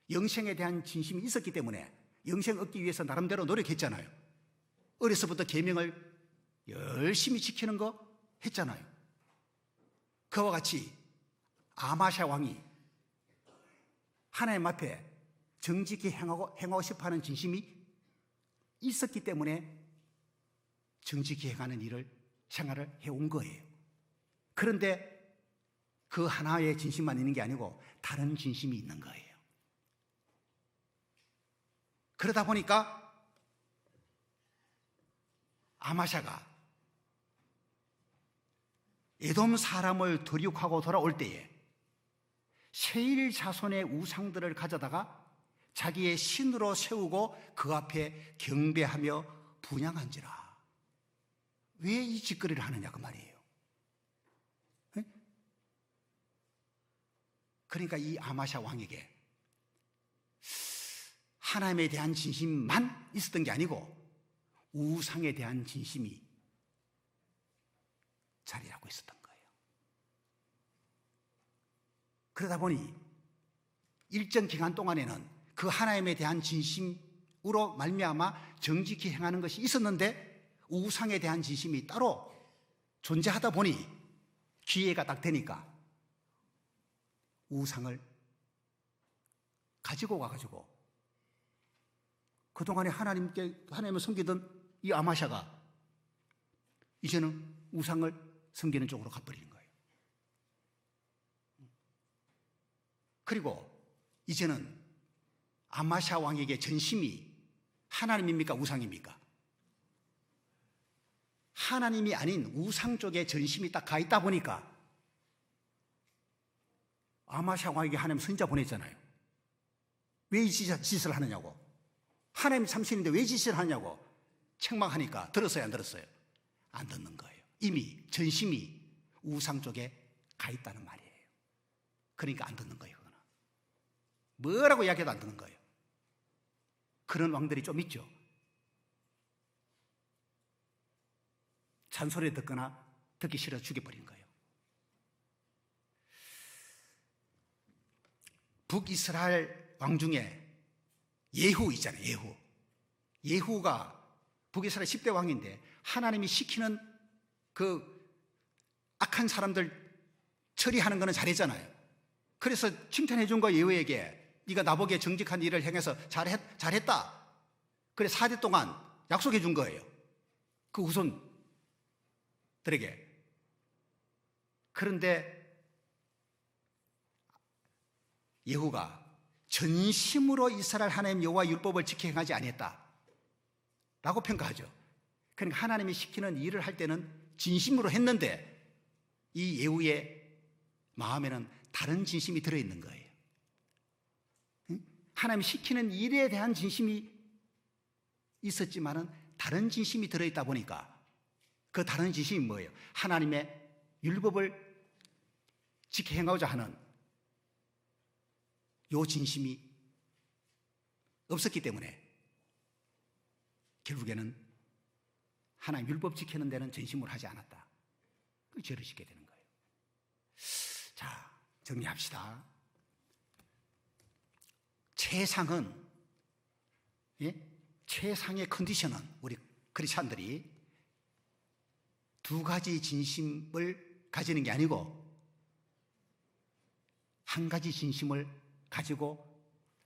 영생에 대한 진심이 있었기 때문에 영생 얻기 위해서 나름대로 노력했잖아요. 어려서부터 계명을 열심히 지키는 거 했잖아요. 그와 같이 아마샤 왕이 하나님 앞에 정직히 행하고 싶어하는 진심이 있었기 때문에 정직히 행하는 생활을 해온 거예요. 그런데 그 하나의 진심만 있는 게 아니고 다른 진심이 있는 거예요. 그러다 보니까 아마샤가 에돔 사람을 도륙하고 돌아올 때에 세일 자손의 우상들을 가져다가 자기의 신으로 세우고 그 앞에 경배하며 분향한지라. 왜 이 짓거리를 하느냐 그 말이에요. 그러니까 이 아마샤 왕에게 하나님에 대한 진심만 있었던 게 아니고 우상에 대한 진심이 자리 잡고 있었던 거예요. 그러다 보니 일정 기간 동안에는 그 하나님에 대한 진심으로 말미암아 정직히 행하는 것이 있었는데 우상에 대한 진심이 따로 존재하다 보니 기회가 딱 되니까 우상을 가지고 가가지고 그동안에 하나님을 섬기던 이 아마샤가 이제는 우상을 섬기는 쪽으로 가버리는 거예요. 그리고 이제는 아마샤 왕에게 전심이 하나님입니까? 우상입니까? 하나님이 아닌 우상 쪽에 전심이 딱 가 있다 보니까 아마샤 왕에게 하나님 선지자 보냈잖아요. 왜 이 짓을 하느냐고. 하나님 참신인데 왜 짓을 하냐고 책망하니까 들었어요, 안 들었어요? 안 듣는 거예요. 이미 전심이 우상 쪽에 가 있다는 말이에요. 그러니까 안 듣는 거예요. 그거는 뭐라고 이야기해도 안 듣는 거예요. 그런 왕들이 좀 있죠. 잔소리 듣거나 듣기 싫어 죽여버린 거예요. 북이스라엘 왕 중에 예후 있잖아요. 예후가 북이스라엘 10대 왕인데 하나님이 시키는 그 악한 사람들 처리하는 거는 잘했잖아요. 그래서 칭찬해 준 거 예후에게 네가 나보기에 정직한 일을 행해서 잘했다. 그래 4대 동안 약속해 준 거예요. 그 후손들에게. 그런데 예후가 전심으로 이스라엘 하나님 여호와 율법을 지켜 행하지 아니했다라고 평가하죠. 그러니까 하나님이 시키는 일을 할 때는 진심으로 했는데 이 예후의 마음에는 다른 진심이 들어있는 거예요. 하나님이 시키는 일에 대한 진심이 있었지만은 다른 진심이 들어있다 보니까 그 다른 진심이 뭐예요? 하나님의 율법을 지켜 행하고자 하는 요 진심이 없었기 때문에 결국에는 하나님 율법 지키는 데는 전심으로 하지 않았다. 그 죄를 짓게 되는 거예요. 자, 정리합시다. 최상은, 최상의 컨디션은 우리 크리스찬들이 두 가지 진심을 가지는 게 아니고 한 가지 진심을 가지고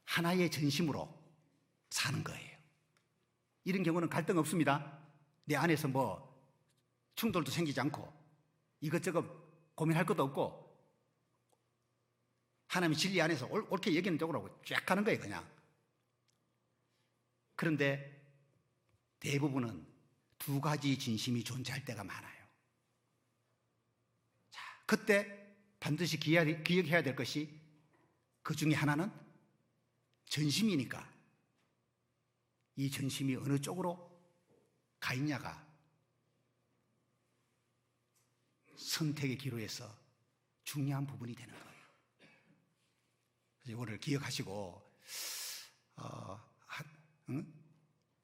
하나의 전심으로 사는 거예요. 이런 경우는 갈등 없습니다. 내 안에서 뭐 충돌도 생기지 않고 이것저것 고민할 것도 없고 하나님의 진리 안에서 옳게 여기는 쪽으로 쫙 가는 거예요, 그냥. 그런데 대부분은 두 가지 진심이 존재할 때가 많아요. 자, 그때 반드시 기억해야 될 것이 그 중에 하나는 전심이니까 이 전심이 어느 쪽으로 가 있냐가 선택의 기로에서 중요한 부분이 되는 거예요. 이거를 기억하시고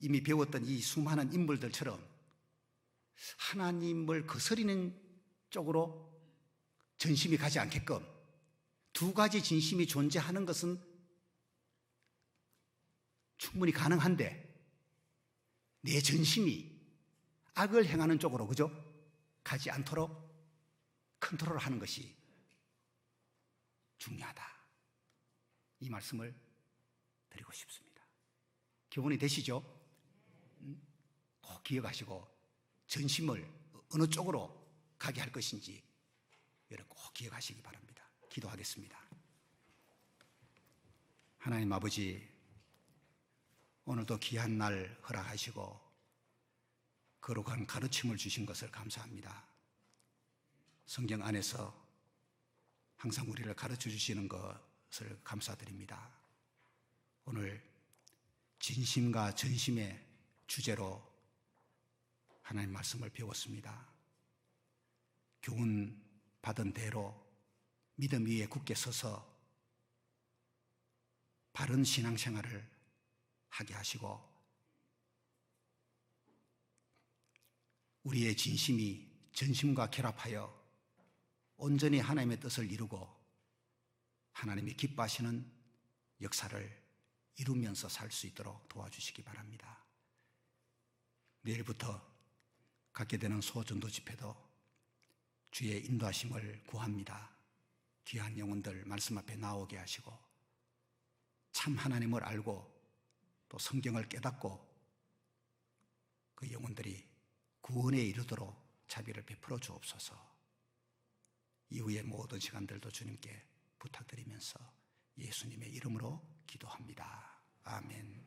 이미 배웠던 이 수많은 인물들처럼 하나님을 거스리는 쪽으로 전심이 가지 않게끔 두 가지 진심이 존재하는 것은 충분히 가능한데 내 전심이 악을 행하는 쪽으로, 그죠? 가지 않도록 컨트롤하는 것이 중요하다. 이 말씀을 드리고 싶습니다. 교훈이 되시죠? 꼭 기억하시고 전심을 어느 쪽으로 가게 할 것인지 여러분 꼭 기억하시기 바랍니다. 기도하겠습니다. 하나님 아버지, 오늘도 귀한 날 허락하시고 거룩한 가르침을 주신 것을 감사합니다. 성경 안에서 항상 우리를 가르쳐 주시는 것을 감사드립니다. 오늘 진심과 전심의 주제로 하나님 말씀을 배웠습니다. 교훈 받은 대로 믿음 위에 굳게 서서 바른 신앙생활을 하게 하시고 우리의 진심이 전심과 결합하여 온전히 하나님의 뜻을 이루고 하나님이 기뻐하시는 역사를 이루면서 살 수 있도록 도와주시기 바랍니다. 내일부터 갖게 되는 소전도 집회도 주의 인도하심을 구합니다. 귀한 영혼들 말씀 앞에 나오게 하시고 참 하나님을 알고 또 성경을 깨닫고 그 영혼들이 구원에 이르도록 자비를 베풀어 주옵소서. 이후의 모든 시간들도 주님께 부탁드리면서 예수님의 이름으로 기도합니다. 아멘.